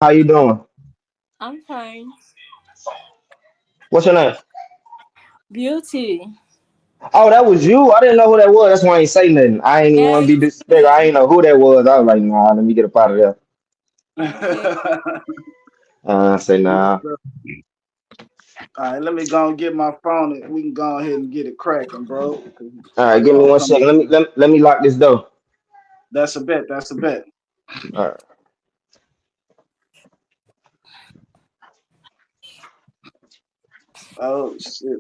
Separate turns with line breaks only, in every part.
How you doing?
I'm fine.
What's your name?
Beauty.
Oh, that was you. I didn't know who that was. That's why I ain't say nothing. I ain't even
Yeah,
want to be
it's
disrespectful. I
me.
ain't know who that was. I was like, nah, let me get up out of there.
Okay.
I say
Yes,
nah.
sir. All right, let me go and get my phone and we can go ahead and get it cracking, bro. 'Cause
All
I
right, give me
love
one
coming.
second. Let me lock this door.
That's a bet. That's a bet.
All right.
Oh shit.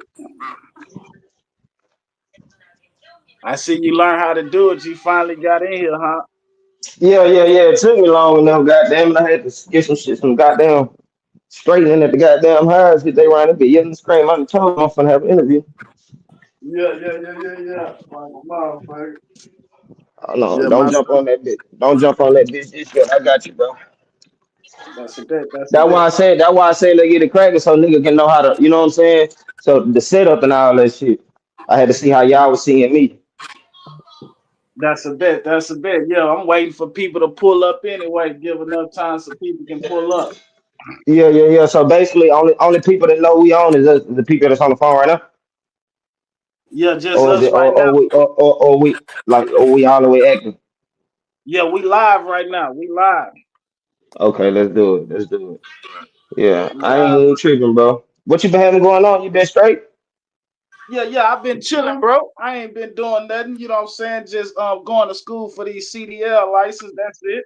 I see you learn how to do it. You finally got in here, huh?
Yeah. It took me long enough. Goddamn it, I had to get some shit, some goddamn straightening at the goddamn house. They around and be yelling and screaming. I told them I'm finna have an interview.
Yeah. Like a motherfucker.
Oh no,
Yeah,
don't
my
jump on that bitch. Don't jump on that bitch. This shit, I got you, bro.
that's a bet. That's a
That's why
bet.
I said. That's why I say let get it cracking so nigga can know how to. You know what I'm saying? So the setup and all that shit. I had to see how y'all was seeing me.
That's a bet. That's a bet. Yeah, I'm waiting for people to pull up anyway. Give enough time so people can pull up.
Yeah. So basically, only people that know we on is the people that's on the phone right now,
Yeah, just
or is
us
it,
right now.
or we like, or we all the way active?
Yeah, we live right now. We live.
Okay, let's do it. Let's do it. Yeah,
We
I ain't
live.
even tripping, bro. What you been having going on? You been straight?
Yeah. I've been chilling, bro. I ain't been doing nothing. You know what I'm saying? Just going to school for these CDL license. That's it.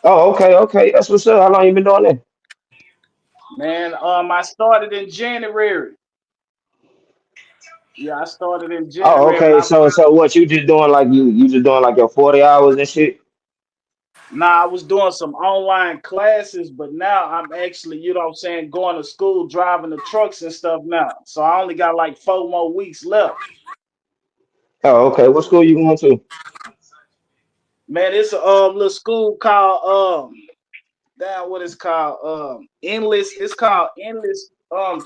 Oh, okay. That's what's up. How long you been doing that?
Man, I started in January. Yeah, I started in
Oh,
January, but
okay. So what you just doing? Like you just doing like your 40 hours and shit?
I was doing some online classes, but now I'm actually, you know what I'm saying, going to school, driving the trucks and stuff now. So I only got like 4 more weeks left.
Oh, okay. What school you going to?
Man, it's a little school called damn what it's called endless. It's called endless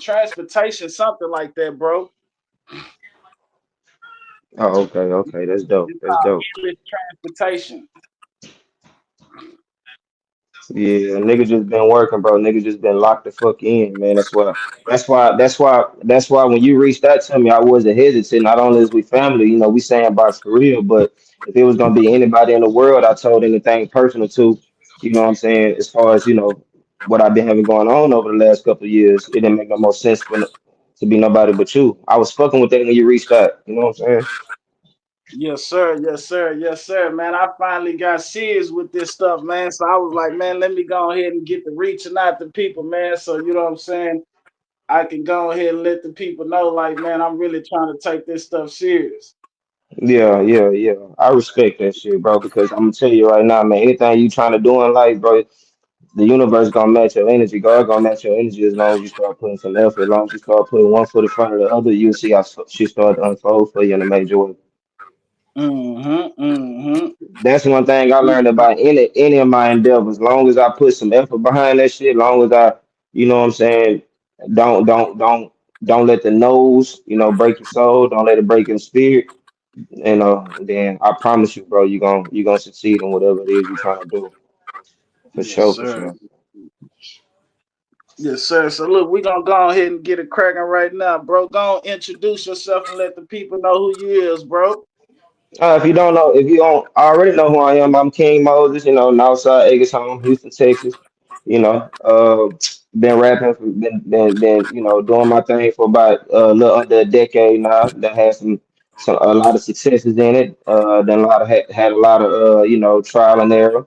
transportation, something like that, bro.
Oh, okay. That's dope.
It's
That's
called
dope.
endless transportation.
Yeah, nigga just been working, bro. Nigga just been locked the fuck in, man. That's why when you reached out to me, I wasn't hesitant. Not only is we family, we saying about for real, but if it was gonna be anybody in the world I told anything personal to, you know what I'm saying, as far as, what I've been having going on over the last couple of years, it didn't make no more sense for to be nobody but you. I was fucking with that when you reached out, you know what I'm saying?
Yes, sir. Man, I finally got serious with this stuff, man. So I was like, man, let me go ahead and get the reaching out to people, man. So you know what I'm saying? I can go ahead and let the people know, like, man, I'm really trying to take this stuff serious.
Yeah. I respect that shit, bro, because I'm gonna tell you right now, man, anything you trying to do in life, bro, the universe gonna match your energy. God gonna match your energy as long as you start putting some effort. As long as you start putting one foot in front of the other, you'll see how shit start to unfold for you in a major way.
Mm-hmm.
That's one thing I learned about any of my endeavors. As long as I put some effort behind that shit, long as I, you know what I'm saying, don't let the nose, break your soul. Don't let it break your spirit. Then I promise you, bro, you gonna succeed in whatever it is you're trying to do. For
Yes,
sure, for
sir.
sure.
Yes, sir. So look, we're gonna go ahead and get it cracking right now, bro. Go on, introduce yourself and let the people know who you is, bro.
If you don't know, if you don't already know who I am, I'm King Moses, Northside Acres Home, Houston, Texas. Been rapping, been doing my thing for about a little under a decade now. That has some a lot of successes in it. Then a lot of had a lot of trial and error.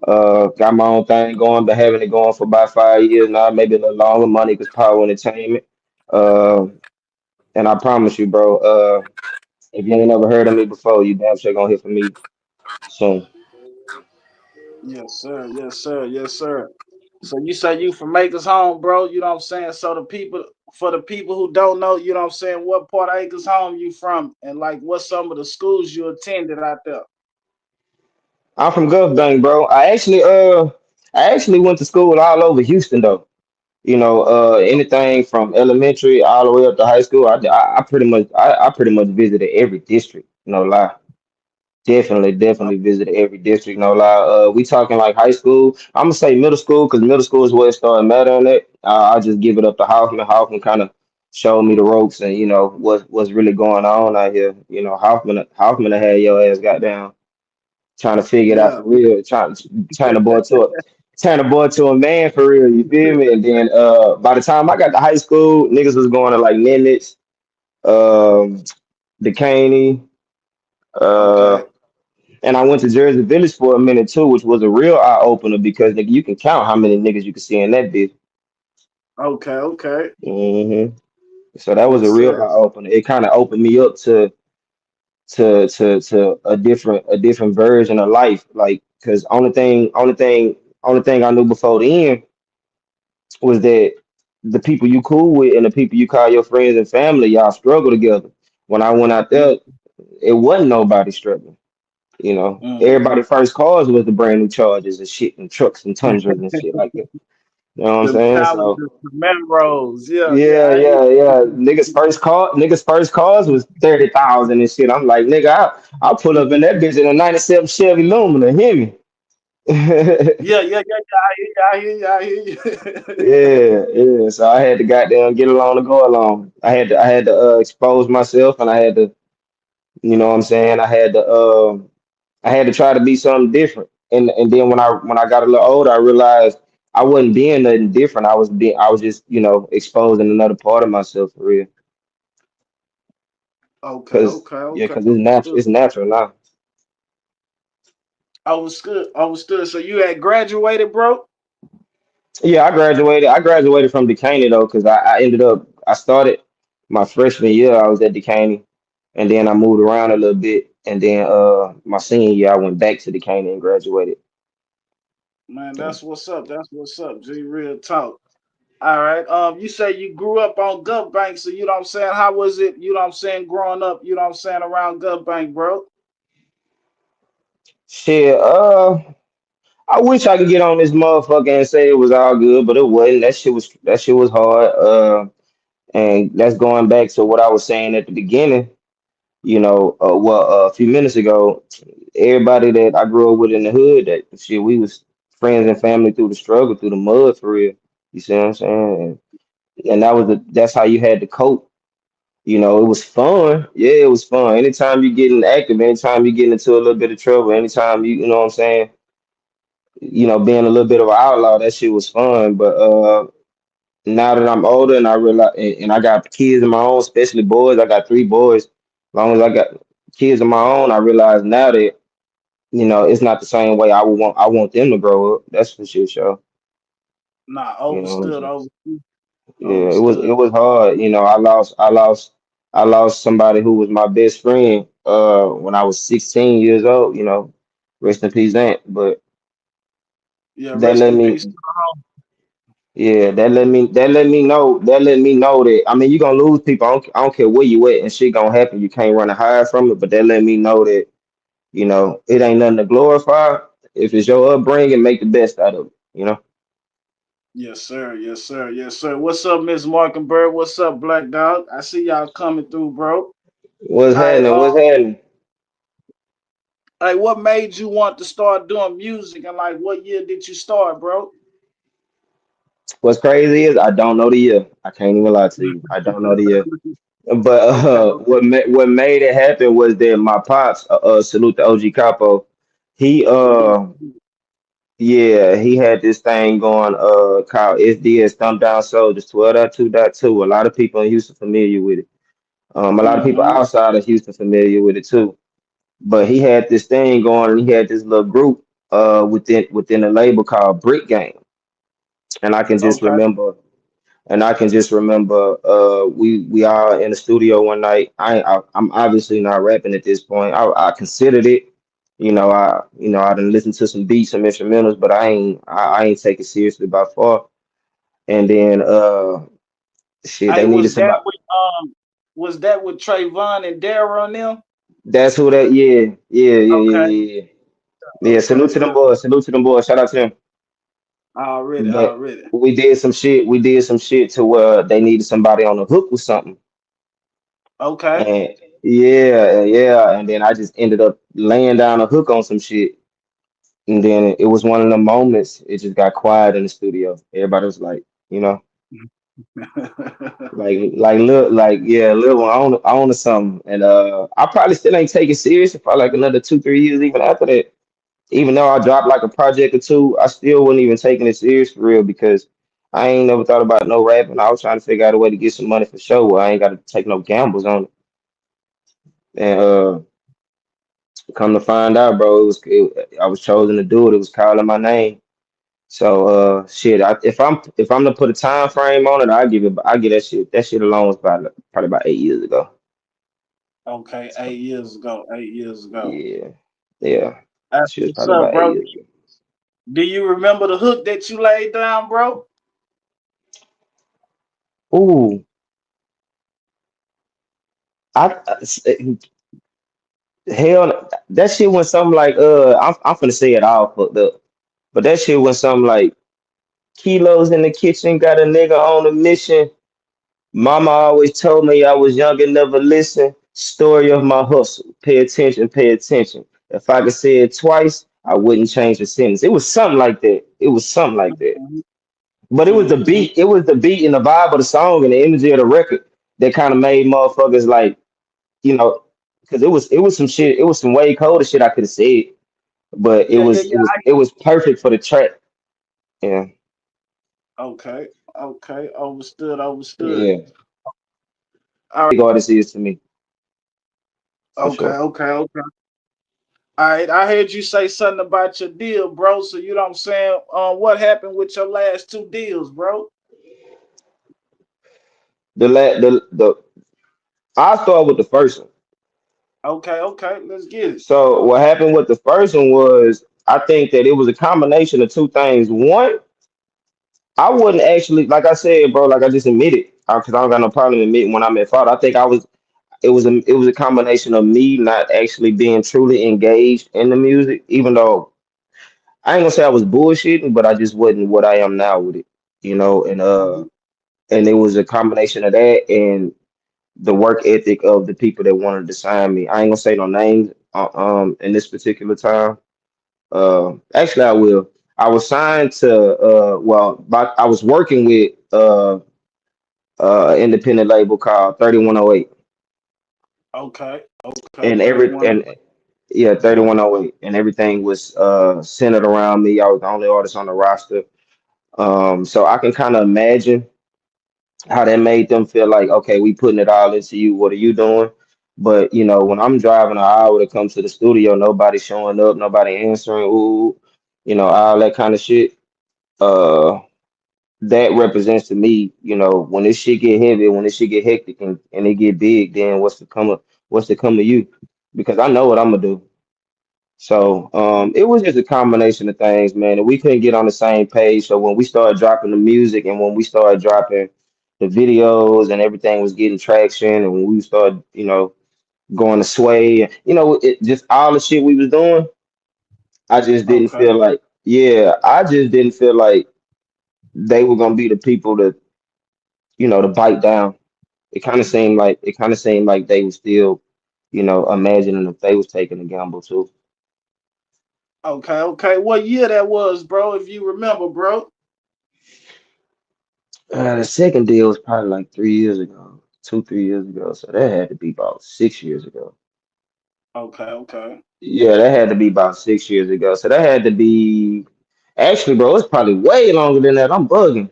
Got my own thing going, been having it going for about 5 years now, maybe a little longer. Money cause power entertainment. Uh, and I promise you, bro. If you ain't never heard of me before, you damn sure gonna hear from me soon.
Yes, sir. So you say you from Acres Home, bro. You know what I'm saying? So for the people who don't know, you know what I'm saying, what part of Acres Home you from and like what some of the schools you attended out there.
I'm from Gulf Bang, bro. I actually went to school all over Houston though. Anything from elementary all the way up to high school. I pretty much visited every district. No lie. Definitely visited every district. No lie. We talking like high school. I'm gonna say middle school because middle school is where it started mattering. It. I just give it up to Hoffman. Hoffman kind of showed me the ropes and you know what's really going on out here. You know, Hoffman had your ass got down trying to figure it out
Yeah.
for real, trying to boy to a turn the boy to a man for real. You feel me? And then by the time I got to high school, niggas was going to like Nimitz, um, Decaney. Uh,
Okay.
and I went to Jersey Village for a minute too, which was a real eye opener because nigga, you can count how many niggas you can see in that bitch.
Okay. Okay.
hmm So that was a
Yes,
real
sir.
eye opener. It kind of opened me up to a different version of life. Like, cause only thing I knew before then was that the people you cool with and the people you call your friends and family, y'all struggle together. When I went out there, it wasn't nobody struggling. You know,
Mm-hmm.
everybody first cars was the brand new Chargers and shit and trucks and Tundras and shit like that. You know what I'm
The
saying?
Challengers,
So
the Melrose. Yeah. Yeah.
yeah,
I hear
yeah, yeah. Niggas first cars was 30,000 and shit. I'm like, nigga, I'll pull up in that bitch in a 97 Chevy Lumina, hear me?
Yeah. Yeah. Yeah. Yeah. I hear you. I hear you. I hear you.
Yeah, yeah. So I had to goddamn get along to go along. I had to expose myself and I had to, you know what I'm saying? I had to try to be something different. And then when I got a little older, I realized I wasn't being nothing different. I was just, you know, exposing another part of myself for real.
Okay.
Cause
Okay.
yeah,
Okay.
cause
Understood.
it's natural now.
I was good. I was good. So you had graduated, bro?
Yeah, I graduated from Duquesne though, cause I started my freshman year. I was at Duquesne, and then I moved around a little bit, and then my senior year I went back to Duquesne and graduated.
Man, that's what's up. That's what's up. G real talk. All right. You say you grew up on Gut Bank, so you know what I'm saying? How was it, you know what I'm saying, growing up, you know what I'm saying, around Gut Bank, bro?
Shit, I wish I could get on this motherfucker and say it was all good, but it wasn't. That shit was hard. And that's going back to what I was saying at the beginning. You know, a few minutes ago, everybody that I grew up with in the hood, that shit, we was friends and family through the struggle, through the mud for real. You see what I'm saying? And that's how you had to cope. You know, it was fun. Yeah, it was fun. Anytime you getting active, anytime you get into a little bit of trouble, anytime you know what I'm saying, you know, being a little bit of an outlaw, that shit was fun. But now that I'm older and I realize, and I got kids of my own, especially boys, I got three boys. As long as I got kids of my own, I realize now that you know it's not the same way I want them to grow up. That's for sure, sure.
Nah,
You know what I'm
overstood,
saying?
overstood,
Yeah, it
overstood.
was hard. You know, I lost somebody who was my best friend when I was 16 years old. You know, rest in peace, Aunt. But
Yeah,
that
rest
let
in peace.
me Yeah, that let me know that I mean you're gonna lose people. I don't care where you at and shit gonna happen. You can't run and hide from it, but that let me know that, you know, it ain't nothing to glorify. If it's your upbringing, make the best out of it, you know.
Yes, sir. Yes, sir. Yes, sir. What's up, Miss Markenberg? What's up, Black Dog? I see y'all coming through, bro.
What's
I
happening? What's happening?
Like, what made you want to start doing music, and like, what year did you start, bro?
What's crazy is I don't know the year. I can't even lie to you. I don't know the year. But
Okay.
what made it happen was that my pops, salute to OG Capo, he yeah, he had this thing going called SDS Thumb Down Soldiers 12.2.2. A lot of people in Houston familiar with it. A lot of people
Mm-hmm.
outside of Houston familiar with it too. But he had this thing going and he had this little group within a label called Brick Game. And I can just
Okay.
remember we all in the studio one night. I'm obviously not rapping at this point. I considered it. I done listened to some beats, some instrumentals, but I ain't take it seriously by far. And then shit,
Hey,
they needed somebody.
was that with Trayvon and Dara on them?
That's who that.
Okay.
Yeah. Yeah,
Okay.
salute to them
Yeah.
boys. Salute to them boys. Shout out to them.
Already.
But
Already.
we did some shit. We did some shit to where they needed somebody on the hook with something.
Okay.
And Yeah, yeah. And then I just ended up laying down a hook on some shit. And then it was one of the moments it just got quiet in the studio. Everybody was like, you know, look, like, yeah, little one, I own something. And I probably still ain't take it serious for like another 2, 3 years even after that. Even though I dropped like a project or two, I still wasn't even taking it serious for real because I ain't never thought about no rapping. I was trying to figure out a way to get some money for show where I ain't got to take no gambles on it. And come to find out, bro, I was chosen to do it. It was calling my name. So shit, if I'm to put a time frame on it, I give that shit alone was probably about 8 years ago.
Okay, 8 years ago. 8 years ago.
Yeah, yeah,
That's
shit was
what's
probably
up,
about eight
bro.
years ago.
Do you remember the hook that you laid down, bro?
Ooh, hell, that shit went something like I'm finna say it all fucked up, but that shit went something like kilos in the kitchen, got a nigga on a mission. Mama always told me I was young and never listened. Story of my hustle. Pay attention, pay attention. If I could say it twice, I wouldn't change the sentence. It was something like that. It was something like that. But it was the
Mm-hmm.
beat. It was the beat and the vibe of the song and the imagery of the record that kind of made motherfuckers like, you know, because it was some shit. It was some way colder shit I could have said, but it
Yeah, yeah,
was it
yeah.
was it was perfect for the track. Yeah,
Okay, okay. Understood, understood.
yeah.
All right.
Big artist is to me for
Okay,
sure.
okay, okay. All right. I heard you say something about your deal, bro. So you know what I'm saying? What happened with your last two deals, bro?
The I'll start with the first one.
Okay, okay. Let's get it.
So what happened with the first one was I think that it was a combination of two things. One, I wasn't actually like I said, bro, like I just admitted, because I don't got no problem admitting when I'm at fault. I think I was it was a combination of me not actually being truly engaged in the music, even though I ain't gonna say I was bullshitting, but I just wasn't what I am now with it,
Mhm.
and it was a combination of that and the work ethic of the people that wanted to sign me. I ain't gonna say no names in this particular time. Actually, I will. I was signed to I was working with independent label called 3108,
Okay, okay.
and every
31.
and yeah, 3108, and everything was centered around me. I was the only artist on the roster. So I can kind of imagine how that made them feel like, okay, we putting it all into you. What are you doing? But when I'm driving an hour to come to the studio, nobody showing up, nobody answering, ooh, all that kind of shit. Uh, that represents to me, when this shit get heavy, when this shit get hectic and it get big, then what's to come of you? Because I know what I'm gonna do. So it was just a combination of things, man, and we couldn't get on the same page. So when we started dropping the music and when we started dropping the videos and everything was getting traction, and when we started, going to sway, it just all the shit we was doing, I just didn't
Okay,
feel like, yeah, I just didn't feel like they were gonna be the people to bite down. It kind of seemed like they were still, imagining if they was taking a gamble too.
okay, okay. What year that was, bro? If you remember, bro.
The second deal was probably like 3 years ago, 2, 3 years ago. So that had to be about 6 years ago.
Okay, okay.
Yeah, that had to be about 6 years ago. So that had to be actually, bro, it's probably way longer than that. I'm bugging.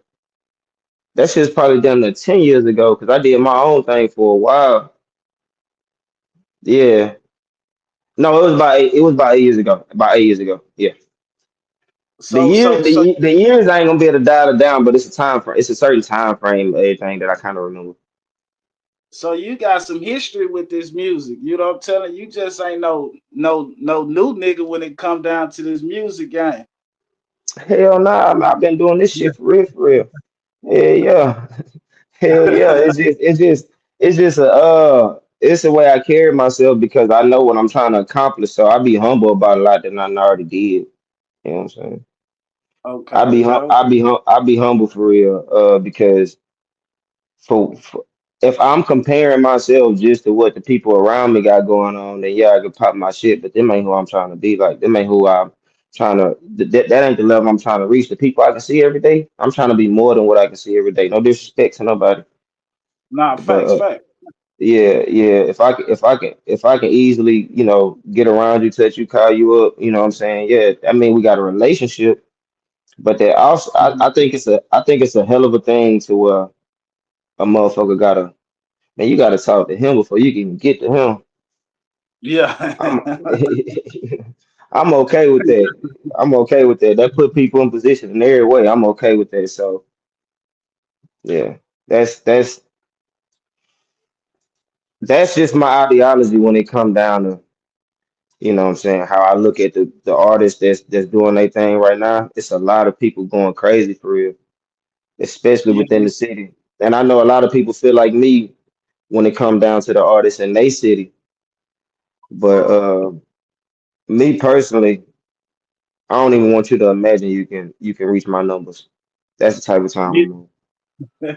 That shit's probably done 10 years ago because I did my own thing for a while. Yeah. No, it was about 8 years ago. About 8 years ago. Yeah. The
So,
year
so,
the,
so,
ye- the years I ain't gonna be able to dial it down, but it's a time frame. It's a certain time frame of everything that I kind of remember.
so you got some history with this music. You know what I'm telling you? You just ain't no new nigga when it come down to this music game.
Hell nah, I've been doing this shit for real, for real. Yeah, yeah. Hell yeah. It's a way I carry myself because I know what I'm trying to accomplish. So I be humble about a lot that I already did. You know what I'm saying?
Okay,
I be
okay,
hum I
okay.
be hum I be humble for real. Because for if I'm comparing myself just to what the people around me got going on, then yeah, I could pop my shit. But them ain't who I'm trying to be. Like them ain't who I'm trying to. That ain't the level I'm trying to reach. The people I can see every day, I'm trying to be more than what I can see every day. No disrespect to nobody,
Nah,
but
facts, facts.
yeah, yeah. If I can easily, get around you, touch you, call you up, you know what I'm saying? Yeah, I mean we got a relationship, but that also
Mhm.
I think it's a hell of a thing to a motherfucker gotta man, you gotta talk to him before you can even get to him.
Yeah.
I'm I'm okay with that. I'm okay with that. That put people in position in every way. I'm okay with that. So yeah, that's that's just my ideology when it come down to what I'm saying, how I look at the artists that's doing their thing right now. It's a lot of people going crazy for real, especially
Yeah,
within the city. And I know a lot of people feel like me when it come down to the artists in their city. But me personally, I don't even want you to imagine you can reach my numbers. That's the type of time
yeah.
I'm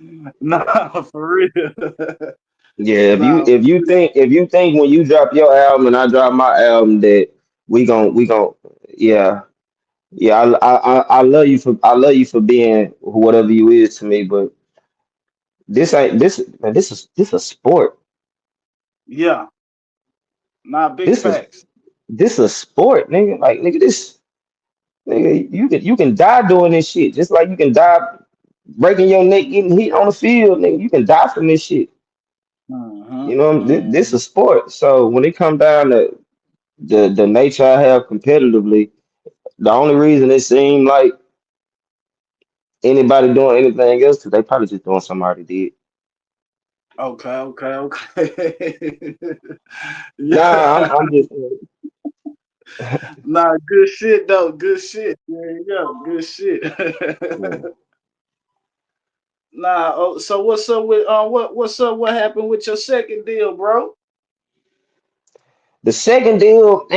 on.
Nah, for real.
Yeah, if you
Nah,
if you think if you think when you drop your album and I drop my album that we gon' yeah. Yeah, I love you for being whatever you is to me, but this ain't this man, this a sport.
yeah. Nah, big
This is
facts.
this a sport, nigga. Like nigga, this nigga, you can die doing this shit. Just like you can die breaking your neck getting hit on the field, nigga. You can die from this shit.
Mm-hmm.
You know, this
Mm-hmm.
a sport. So when it come down to the nature I have competitively, the only reason it seemed like anybody doing anything else, because they probably just doing something I already did.
Okay, okay, okay.
Nah, I'm,
Yeah.
I'm just
Nah, good shit though. Good shit. There you go. Good shit.
yeah.
Nah, oh, so what's up with what's up? What happened with your second deal, bro?
The second deal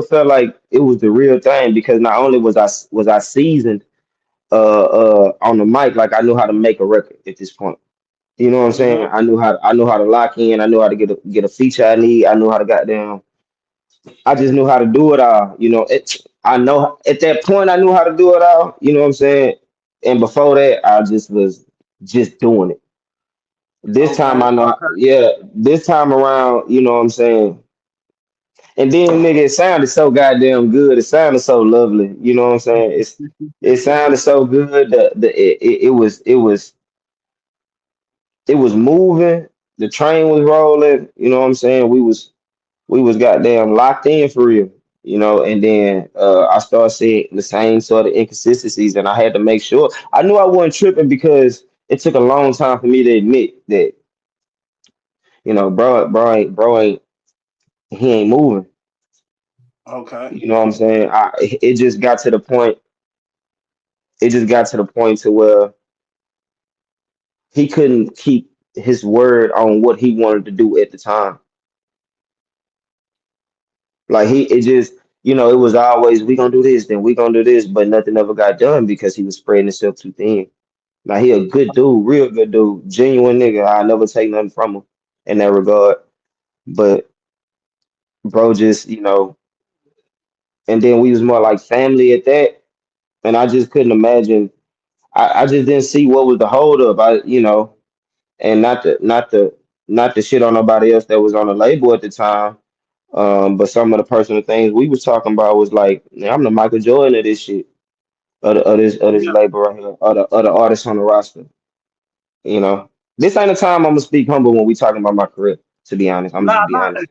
felt like it was the real thing because not only was I seasoned on the mic, like I knew how to make a record at this point. You know what I'm saying?
Mm-hmm.
I knew how to lock in. I knew how to get a feature I need. I knew how to goddamn. I just knew how to do it all. I know at that point I knew how to do it all. You know what I'm saying? And before that, I just was just doing it. This time
Okay,
I know,
okay.
yeah. This time around, you know what I'm saying. And then nigga, it sounded so goddamn good. It sounded so lovely. You know what I'm saying? It sounded so good. It was moving. The train was rolling. You know what I'm saying? We was goddamn locked in for real. And then I started seeing the same sort of inconsistencies, and I had to make sure I knew I wasn't tripping because it took a long time for me to admit that bro ain't he ain't moving.
Okay.
You know what I'm saying? It just got to the point. It just got to the point to where he couldn't keep his word on what he wanted to do at the time. Like it just, it was always we gonna do this, then we gonna do this, but nothing ever got done because he was spreading himself too thin. Now he a good dude, real good dude, genuine nigga. I never take nothing from him in that regard. But bro, just and then we was more like family at that, and I just couldn't imagine. I just didn't see what was the hold up. And not to shit on nobody else that was on the label at the time. But some of the personal things we was talking about was like, man, I'm the Michael Jordan of this shit, of this
Yeah.
label right here, of the artists on the roster. You know, this ain't the time I'm gonna speak humble when we talking about my career. To be honest, I'm
Nah,
just be
nah,
honest.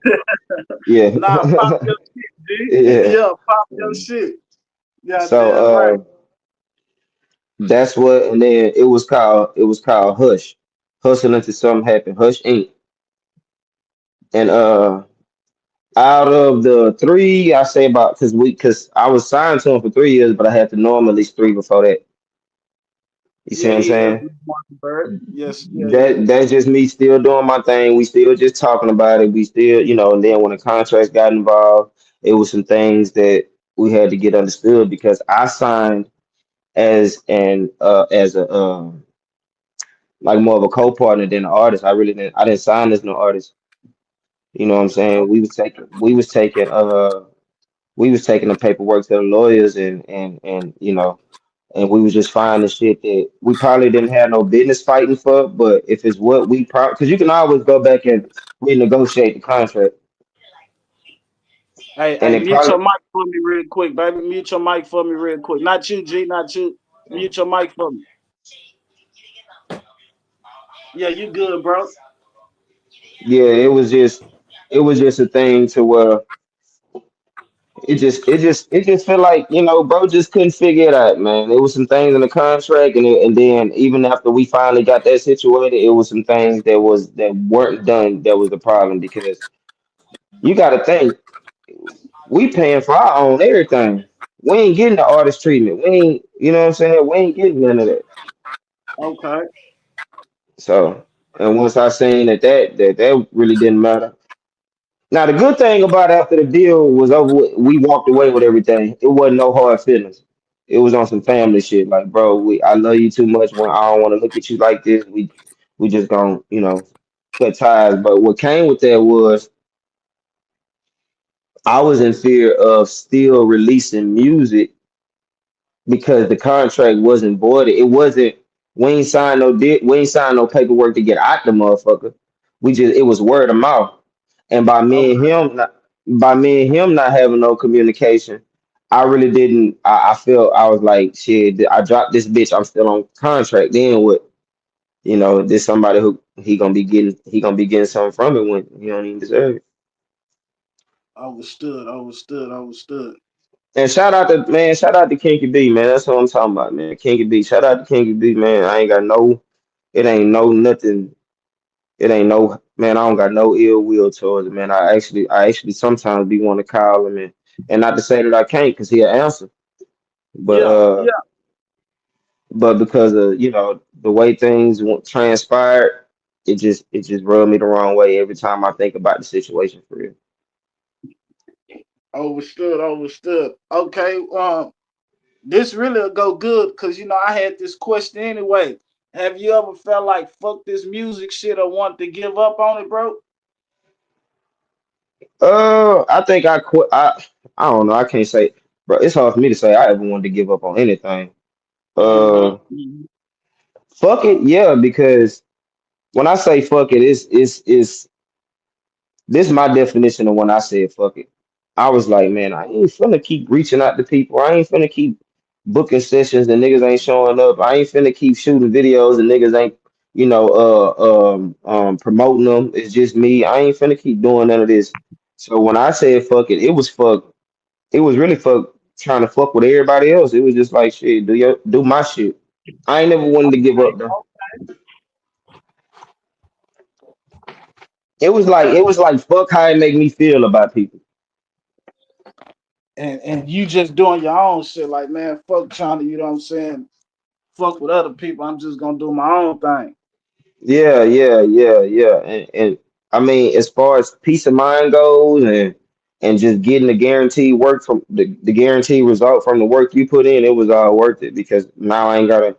Yeah,
nah. Pop your shit, G.
yeah.
Yeah, pop your shit. Yeah,
So
damn right.
that's what, and then it was called Hush, Hustle Until Something Happen, Hush Inc. And out of the three, I say about because I was signed to him for 3 years, but I had to know him at least three before that. You see
Yeah,
what I'm
yeah, yeah.
saying?
Big Martin Bird. Yes, yeah, yeah.
That's just me still doing my thing. We still just talking about it. We still, and then when the contracts got involved, it was some things that we had to get understood because I signed as a like more of a co-partner than an artist. I didn't sign as no artist. You know what I'm saying?
Oh,
We was taking the paperwork to the lawyers and you know, and we was just finding shit that we probably didn't have no business fighting for, but if it's what we probably, because you can always go back and renegotiate the contract, and it
mute your
probably,
mic for me real quick, baby. Mute your mic for me real quick. Not you, G, not you. Mute your mic for me. Yeah, you good, bro.
yeah, it was just a thing to where it just felt like, you know, bro just couldn't figure it out, man. There was some things in the contract, and then even after we finally got that situated, it was some things that weren't done that was the problem because you got to think we paying for our own everything. We ain't getting the artist treatment. We ain't, you know what I'm saying? We ain't getting none of that.
Okay.
So, and once I seen that really didn't matter. Now the good thing about after the deal was over, we walked away with everything. It wasn't no hard feelings. It was on some family shit. Like, bro, I love you too much. When I don't want to look at you like this, we just gonna, you know, cut ties. But what came with that was I was in fear of still releasing music because the contract wasn't voided. It wasn't. We ain't signed no paperwork to get out the motherfucker. It was word of mouth, and
Okay.
by me and him not having no communication, I really didn't. I felt I was like shit. I dropped this bitch. I'm still on contract. Then what? You know, there's somebody who he gonna be getting something from it when he don't even deserve it.
Understood.
And shout out to Kinky B, man. That's what I'm talking about, man. Kinky B, shout out to Kinky B, man. I ain't got no, it ain't no nothing. It ain't no, man. I don't got no ill will towards it, man. I actually sometimes be want to call him and not to say that I can't, cause he'll answer, but
Yeah, yeah.
but because of you know the way things transpired, it just rubbed me the wrong way every time I think about the situation for real.
Understood. Okay. This really will go good because I had this question anyway. Have you ever felt like fuck this music shit or want to give up on it, bro?
I think I quit. I don't know. I can't say, bro. It's hard for me to say I ever wanted to give up on anything. Uh,
Mm-hmm.
fuck it, yeah. Because when I say fuck it, it's this is my definition of when I said fuck it. I was like, man, I ain't finna keep reaching out to people. I ain't finna keep booking sessions and niggas ain't showing up. I ain't finna keep shooting videos and niggas ain't, you know, promoting them. It's just me. I ain't finna keep doing none of this. So when I said fuck it, it was fuck. It was really fuck trying to fuck with everybody else. It was just like shit. Do my shit. I ain't never wanted to give up though. It was like fuck how it make me feel about people.
And you just doing your own shit, like man, fuck trying to, fuck with other people. I'm just gonna do my own thing.
Yeah. And I mean, as far as peace of mind goes, and just getting the guaranteed work from the guaranteed result from the work you put in, it was all worth it because now I ain't gotta.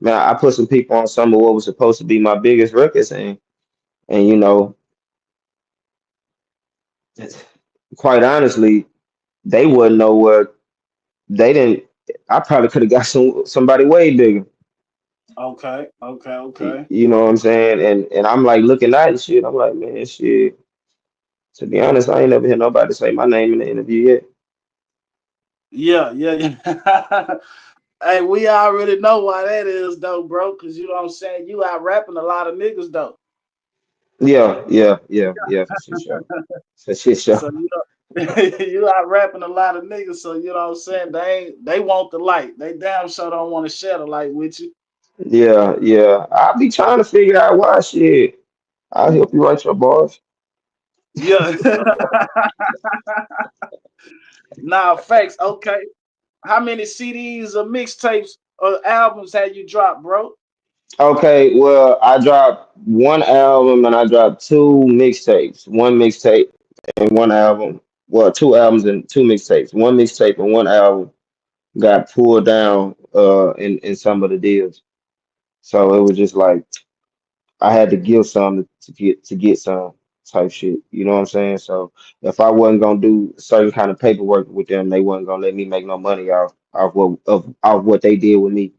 Man, I put some people on some of what was supposed to be my biggest records, and you know, quite honestly, they wouldn't know what they didn't. I probably could have got somebody way bigger.
Okay.
You know what I'm saying? And I'm like looking at and shit. I'm like, man, shit. To be honest, I ain't never heard nobody say my name in the interview yet.
Yeah. Hey, we already know why that is though, bro. Cause you know what I'm saying. You out rapping a lot of niggas though.
Yeah, for shit show. For shit show.
So you out rapping a lot of niggas. So you know what I'm saying. They want the light. They damn sure don't want to share the light with you.
Yeah. I'll be trying to figure out why shit. I'll help you write your bars.
Yeah. Nah, facts. Okay. How many CDs or mixtapes or albums have you dropped, bro?
Okay, well, I dropped one album and I dropped two mixtapes. One mixtape and one album. Well, two albums and two mixtapes. One mixtape and one album got pulled down in some of the deals. So it was just like I had to give some to get some type shit. You know what I'm saying? So if I wasn't gonna do certain kind of paperwork with them, they wasn't gonna let me make no money off what they did with me.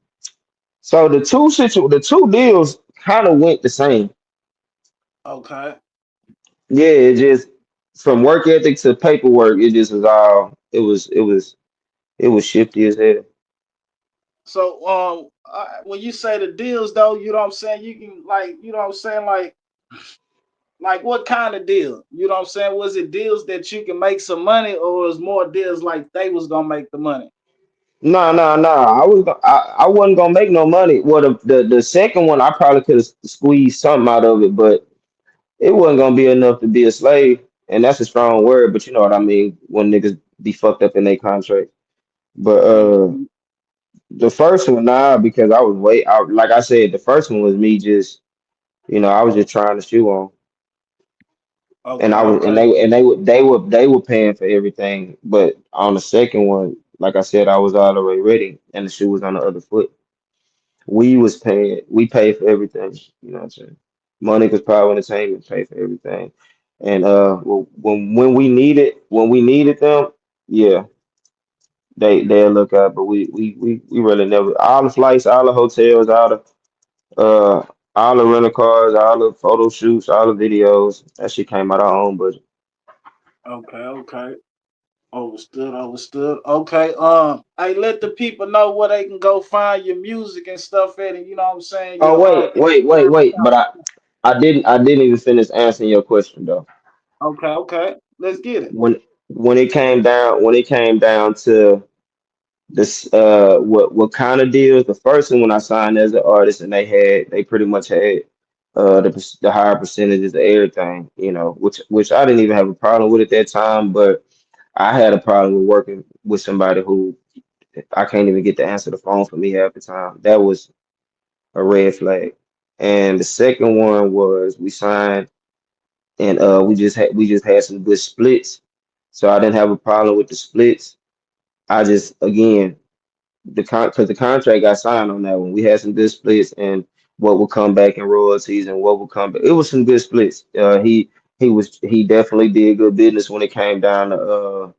So the two deals kind of went the same.
Okay.
Yeah, it just from work ethic to paperwork, it just was all it was shifty as hell.
So when you say the deals though, you know what I'm saying, you can like, you know what I'm saying, like what kind of deal? You know what I'm saying? Was it deals that you can make some money, or was more deals like they was gonna make the money?
No, no, no. I wasn't gonna make no money. Well, the second one, I probably could have squeezed something out of it, but it wasn't gonna be enough to be a slave. And that's a strong word, but you know what I mean when niggas be fucked up in their contract. But
Mhm.
the first one, nah, because I was like I said, the first one was me just, I was just trying to shoe on. And
Okay,
I was, and
okay.
they were paying for everything. But on the second one, like I said, I was already ready, and the shoe was on the other foot. We paid for everything. You know what I'm saying? Money was Power Entertainment paid for everything. And when we needed them, yeah, they'll look out. But we really never all the flights, all the hotels, uh all the rental cars, all the photo shoots, all the videos. That shit came out our own budget.
Okay, okay. Understood, understood. Okay, hey, let the people know where they can go find your music and stuff at, and you know what I'm saying,
Oh,
your
wait, wait, wait, wait. But I didn't even finish answering your question though.
okay, okay. Let's get it.
When it came down to this what kind of deals, the first one when I signed as an artist, and they pretty much had the higher percentages of everything, which I didn't even have a problem with at that time, but I had a problem with working with somebody who I can't even get to answer the phone for me half the time. That was a red flag. And the second one was we signed, and we just had some good splits. So I didn't have a problem with the splits. I just, again, because the contract got signed on that one. We had some good splits, and what will come back in royalties and what will come back. It was some good splits. He definitely did good business when it came down to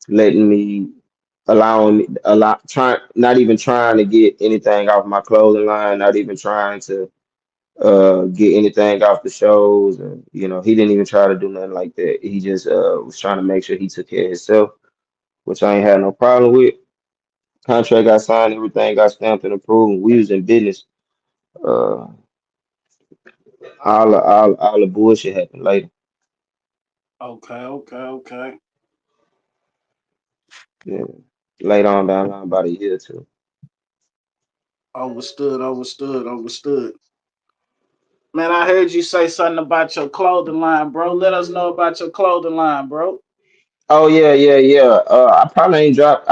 letting me allowing me a lot trying not even trying to get anything off my clothing line, not even trying to get anything off the shows, and he didn't even try to do nothing like that. He just was trying to make sure he took care of himself, which I ain't had no problem with. Contract got signed, everything got stamped and approved, and we was in business. Uh, all the bullshit happened later.
Okay, okay, okay.
Yeah, later on down the line, about a year or two.
Understood, understood, understood. Man, I heard you say something about your clothing line, bro. Let us know about your clothing line, bro.
Oh, yeah, yeah, yeah. I probably ain't dropped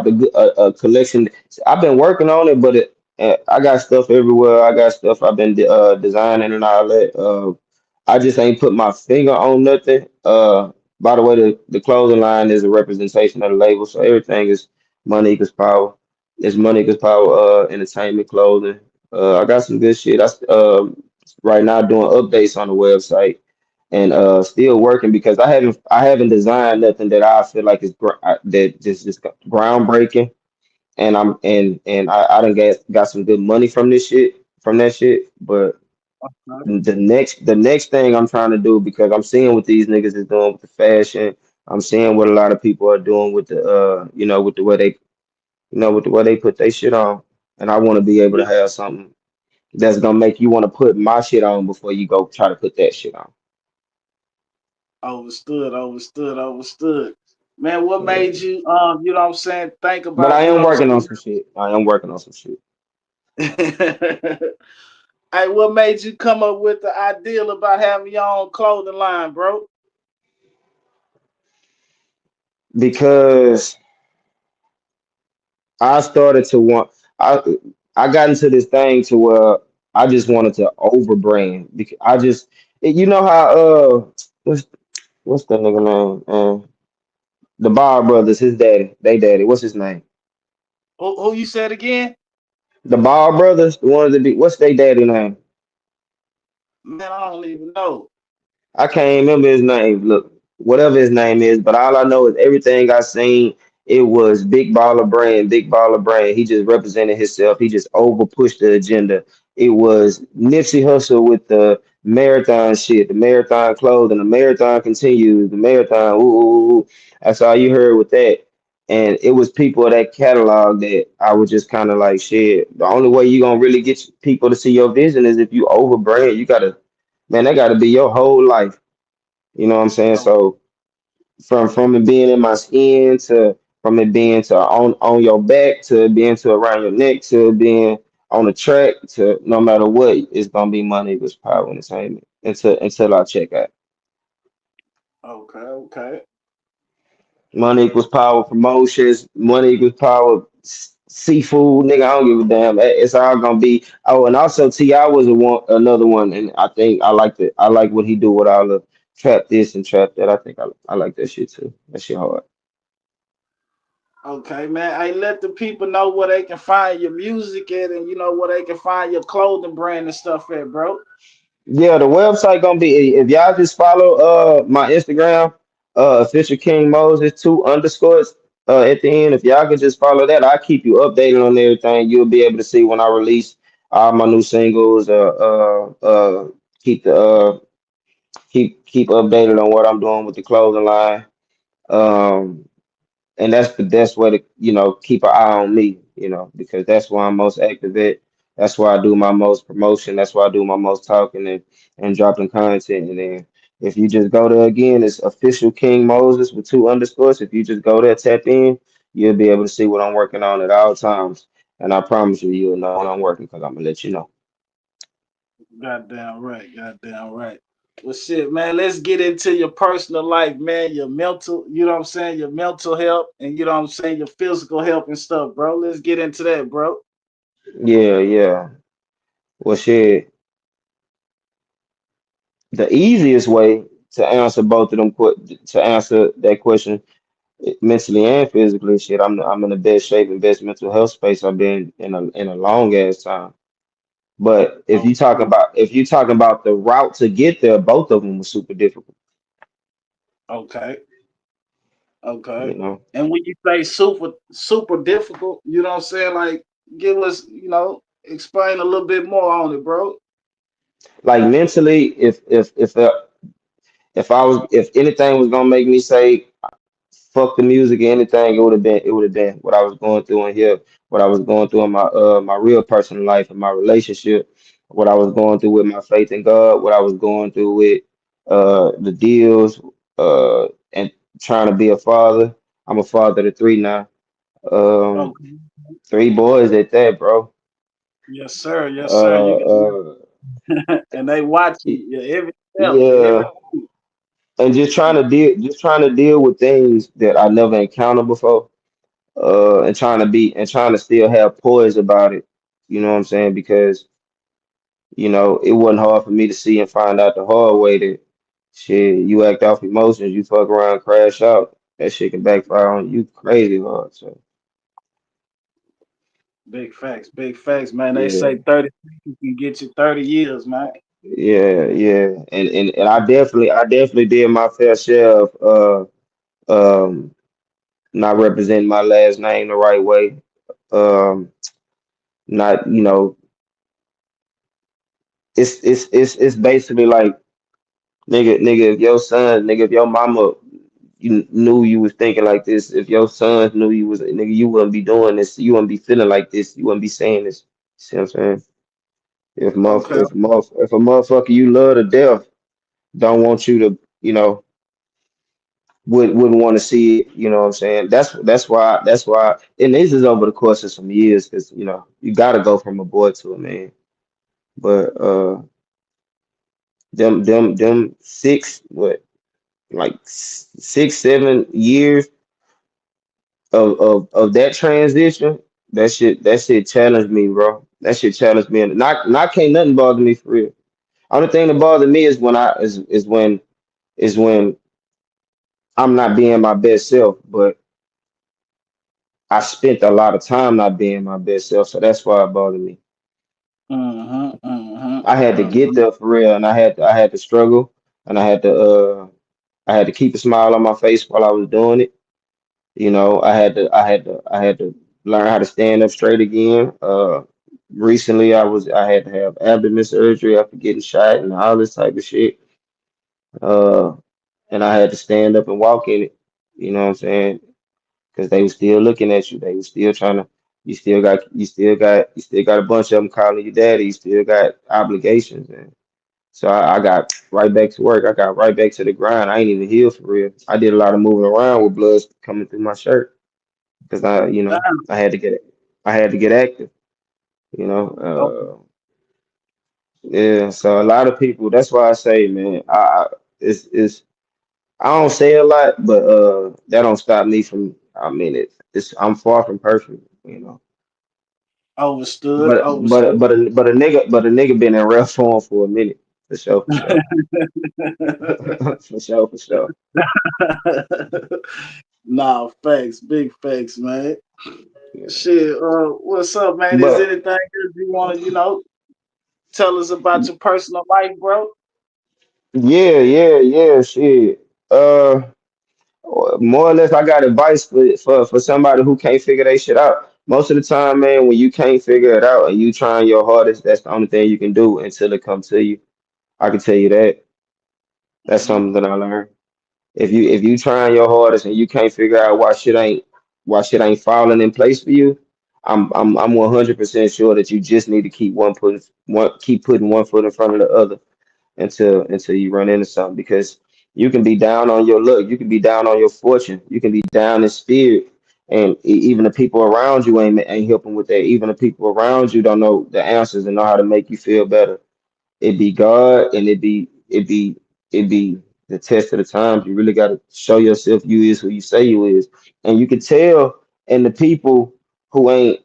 a collection. I've been working on it, but I got stuff everywhere. I got stuff I've been designing and all that. I just ain't put my finger on nothing. By the way, the clothing line is a representation of the label, so everything is Money Equals Power. It's Money Equals Power entertainment clothing. I got some good shit. Right now doing updates on the website, and still working because I haven't designed nothing that I feel like that just groundbreaking, and I done got some good money from that shit. But the next thing I'm trying to do, because I'm seeing what these niggas is doing with the fashion. I'm seeing what a lot of people are doing with the with the way they put their shit on, and I want to be able to
Yeah,
have something that's gonna make you want to put my shit on before you go try to put that shit on.
understood, understood, understood. Man, what
Yeah.
made you you know what I'm saying, think
But I
about, you
am
know what
working on
I'm
some shit. I am working on some shit
saying? Hey, what made you come up with the ideal about having your own clothing line, bro?
because I started to want. I I got into this thing to where I just wanted to overbrand because you know how what's what's that nigga name? The Ball brothers, his daddy. What's his name?
Who you said again?
The Ball brothers, the ones that be what's their daddy name?
Man, I don't even know.
I can't remember his name. Look, whatever his name is, but all I know is everything I seen, it was Big Baller Brand, Big Baller Brand. He just represented himself. He just over pushed the agenda. It was Nipsey Hussle with the marathon shit, the marathon clothing, the marathon continues, the marathon. Ooh, ooh, ooh. That's all you heard with that. And it was people of that catalog that I was just kind of like, shit. The only way you gonna really get people to see your vision is if you over brand. You gotta, man, that gotta be your whole life. You know what I'm saying?
Oh,
So from it being in my skin to from it being to on your back to being to around your neck to being on the track to no matter what, it's gonna be money equals power entertainment until I check out.
okay, okay.
Money equals power promotions, money equals power seafood, nigga. I don't give a damn. It's all gonna be. Oh, and also Ti was another one, and I think I like what he do with all the trap this and trap that. I think I like that shit too. That shit hard.
Okay, man. I let the people know where they can find your music at and where they can find your clothing brand and stuff at, bro.
Yeah, the website gonna be if y'all just follow my Instagram, official King Moses 2 underscores at the end. If y'all can just follow that, I'll keep you updated on everything. You'll be able to see when I release all my new singles. Keep the keep updated on what I'm doing with the clothing line. Um, and that's the best way to keep an eye on me, because that's where I'm most active at. That's where I do my most promotion. That's where I do my most talking and dropping content. And then if you just go there again, it's official King Moses with 2 underscores. If you just go there, tap in, you'll be able to see what I'm working on at all times. And I promise you, you'll know when I'm working because I'm gonna let you know.
Goddamn right, goddamn right. Well, shit, man, let's get into your personal life, man, your mental, your mental health, and your physical health and stuff, bro. Let's get into that, bro.
Yeah, yeah. Well, shit. The easiest way to answer both of them to answer that question mentally and physically, shit, I'm in the best shape and best mental health space I've been in a long ass time. But
Oh,
if you talking about the route to get there, both of them were super difficult.
okay, okay.
You know,
And when you say super difficult, like give us, explain a little bit more on it, bro.
like mentally, if anything was gonna make me say fuck the music or anything, it would have been what I was going through in here, what I was going through in my real personal life and my relationship, what I was going through with my faith in God, what I was going through with the deals, and trying to be a father. I'm a father to three now. Um,
Okay.
3 boys at that, bro.
Yes, sir. Yes, sir.
Uh,
You
uh,
and they watching you every step, every.
yeah, and just trying to deal with things that I never encountered before, and trying to still have poise about it. You know what I'm saying? Because it wasn't hard for me to see and find out the hard way that shit, you act off emotions, you fuck around, crash out. That shit can backfire on you crazy hard. So
Big facts, man. They
yeah,
say 30 can get you 30 years, man.
yeah, yeah. And I definitely did my fair share of um not representing my last name the right way. Not it's basically like nigga, if your son, nigga, if your mama you knew you was thinking like this, if your sons knew you was nigga, you wouldn't be doing this, you wouldn't be feeling like this, you wouldn't be saying this. See what I'm saying?
Okay.
If a motherfucker you love to death don't want you to, wouldn't want to see it, you know what I'm saying? That's why and this is over the course of some years because you gotta go from a boy to a man. But them like 6, 7 years of that transition, that shit challenged me, bro. That shit challenged me, and not can't nothing bother me for real. Only thing that bothers me is when I'm not being my best self, but I spent a lot of time not being my best self, so that's why it bothered me.
Mm-hmm.
I had to get
Mm-hmm.
there for real, and I had to struggle, and I had to keep a smile on my face while I was doing it. I had to learn how to stand up straight again. Recently I had to have abdomen surgery after getting shot and all this type of shit. Uh, and I had to stand up and walk in it. You know what I'm saying? Because they were still looking at you. They were still trying to. You still got a bunch of them calling you daddy. You still got obligations, and so I got right back to work. I got right back to the grind. I ain't even healed for real. I did a lot of moving around with blood coming through my shirt because
Damn.
I had to get active. You
Okay.
know, yeah. So a lot of people. That's why I say, man, it's I don't say a lot, but that don't stop me from. I mean, I'm far from perfect.
Overstood.
But
Overstood.
but a nigga been in rough form for a minute, for sure, for sure, for sure, for sure.
Nah, facts, big facts, man.
Yeah.
Shit, what's up, man? Is
But
anything else you want to, tell us about your personal life, bro?
yeah, yeah, yeah, shit. Uh, More or less, I got advice for somebody who can't figure their shit out. Most of the time, man, when you can't figure it out and you trying your hardest, that's the only thing you can do until it comes to you. I can tell you that. That's
Hmm.
something that I learned. If you trying your hardest and you can't figure out why shit ain't falling in place for you, I'm 100% sure that you just need to keep putting one foot in front of the other until you run into something, because you can be down on your luck, you can be down on your fortune, you can be down in spirit, and even the people around you ain't helping with that. Even the people around you don't know the answers and know how to make you feel better. It be God, and it be the test of the times. You really got to show yourself you is who you say you is, and you can tell. And the people who ain't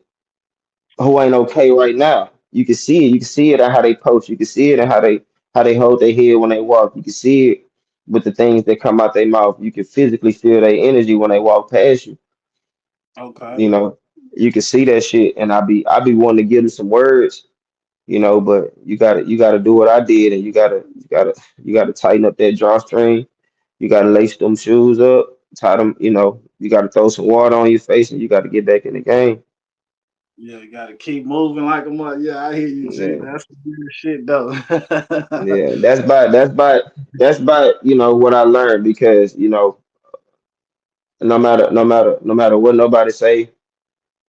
okay right now, you can see it. You can see it in how they post. You can see it in how they hold their head when they walk. You can see it with the things that come out their mouth. You can physically feel their energy when they walk past you.
Okay.
You know, you can see that shit, and I be wanting to give them some words, but you gotta do what I did, and you gotta tighten up that drawstring. You gotta lace them shoes up, tie them. You gotta throw some water on your face, and you gotta get back in the game.
Yeah, you gotta keep moving like a mother. Yeah, I hear you, G.
Yeah,
That's some good shit, though.
yeah. That's by what I learned, because no matter what nobody say,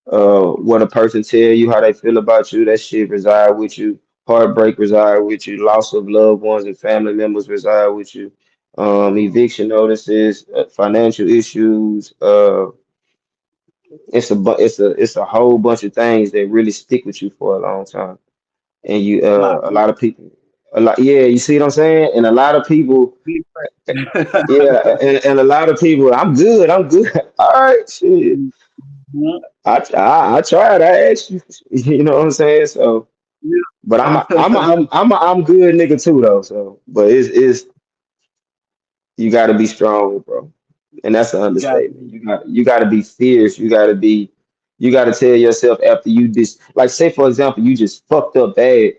what a person tell you, how they feel about you, that shit reside with you. Heartbreak reside with you. Loss of loved ones and family members reside with you.
Mhm.
Eviction notices, financial issues. It's a whole bunch of things that really stick with you for a long time. And
Nah,
a lot of people, yeah, you see what I'm saying? And a lot of people,
big
yeah, and a lot of people, I'm good, I'm good. All right, shit.
Mhm.
I tried. I asked you. You know what I'm saying? So, but I'm a,
Yeah.
I'm a, I'm good nigga too though. So, but it's you got to be strong, bro, and that's an
Got
understatement. You got to be fierce. You got to tell yourself after you just, like, say for example, you just fucked up bad.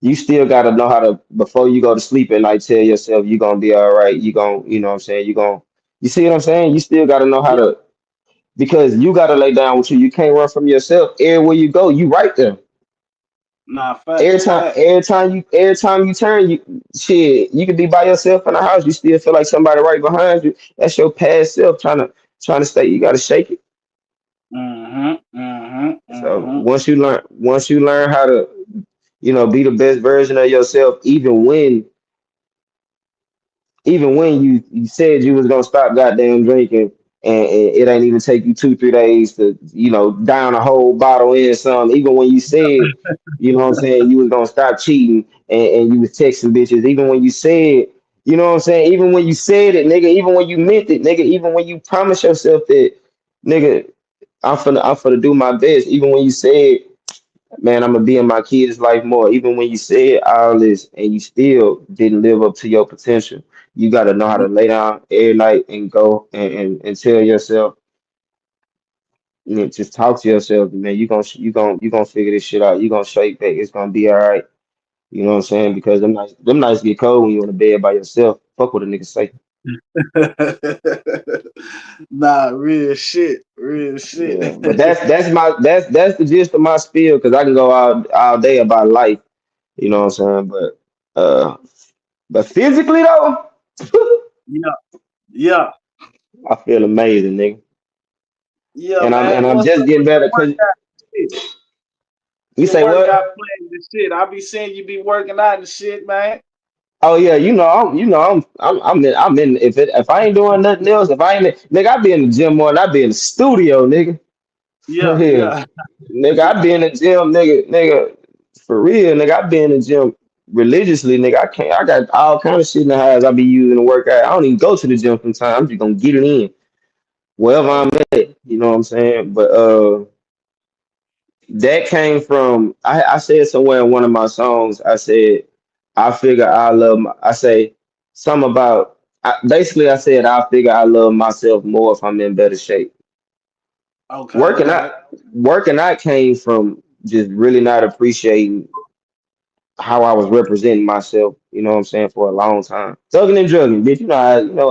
You still got to know how to, before you go to sleep at night, tell yourself you gonna be all right. You know what I'm saying? You see what I'm saying? You still got to know how
yeah.
to, because you got to lay down with you. You can't run from yourself. Everywhere you go, you right there.
Nah,
Every
facts,
time,
facts.
every time you turn, you could be by yourself in the house. You still feel like somebody right behind you. That's your past self trying to stay. You got to shake it.
Mm-hmm. Mm-hmm.
So
Mm-hmm.
once you learn how to, be the best version of yourself, even when you said you was gonna stop goddamn drinking, and it ain't even take you 2 3 days to down a whole bottle in some. Even when you said, what I'm saying, you was gonna stop cheating, and you was texting bitches. Even when you said, what I'm saying, even when you said it, nigga. Even when you meant it, nigga. Even when you promised yourself that, nigga, I'm finna do my best. Even when you said, man, I'm gonna be in my kids' life more. Even when you said all this and you still didn't live up to your potential, you got to know how to lay down every night and go and tell yourself, You know, just talk to yourself, man. You gonna figure this shit out. You gonna shake back. It's gonna be all right. You know what I'm saying? Because them nights get cold when you in the bed by yourself. Fuck what a nigga say.
Nah, real shit, real shit.
Yeah, but that's the gist of my spiel because I can go all day about life. You know what I'm saying? Uh, but physically though,
Yeah, yeah,
I feel amazing, nigga.
yeah,
And I'm
man.
and I'm
What's
just
up
getting
with
better
your
because
workout shit?
you
Your
say
workout
what?
plan and shit. I be seeing you be working out and shit, man.
Oh yeah, I'm in. If I ain't doing nothing else, if I ain't nigga, I be in the gym more than I be in the studio, nigga. For
Yeah,
real,
yeah,
nigga, I be in the gym, nigga, for real, nigga. I be in the gym religiously, nigga. I got all kind of shit in the house I be using to work out. I don't even go to the gym sometimes. I'm just gonna get it in wherever I'm at. You know what I'm saying? But that came from I said somewhere in one of my songs. I said I figure I love. I say something about. Basically, I said I figure I love myself more if I'm in better shape.
okay,
Working
okay.
out, working out came from just really not appreciating how I was representing myself. You know what I'm saying for a long time. Thugging and drugging, bitch.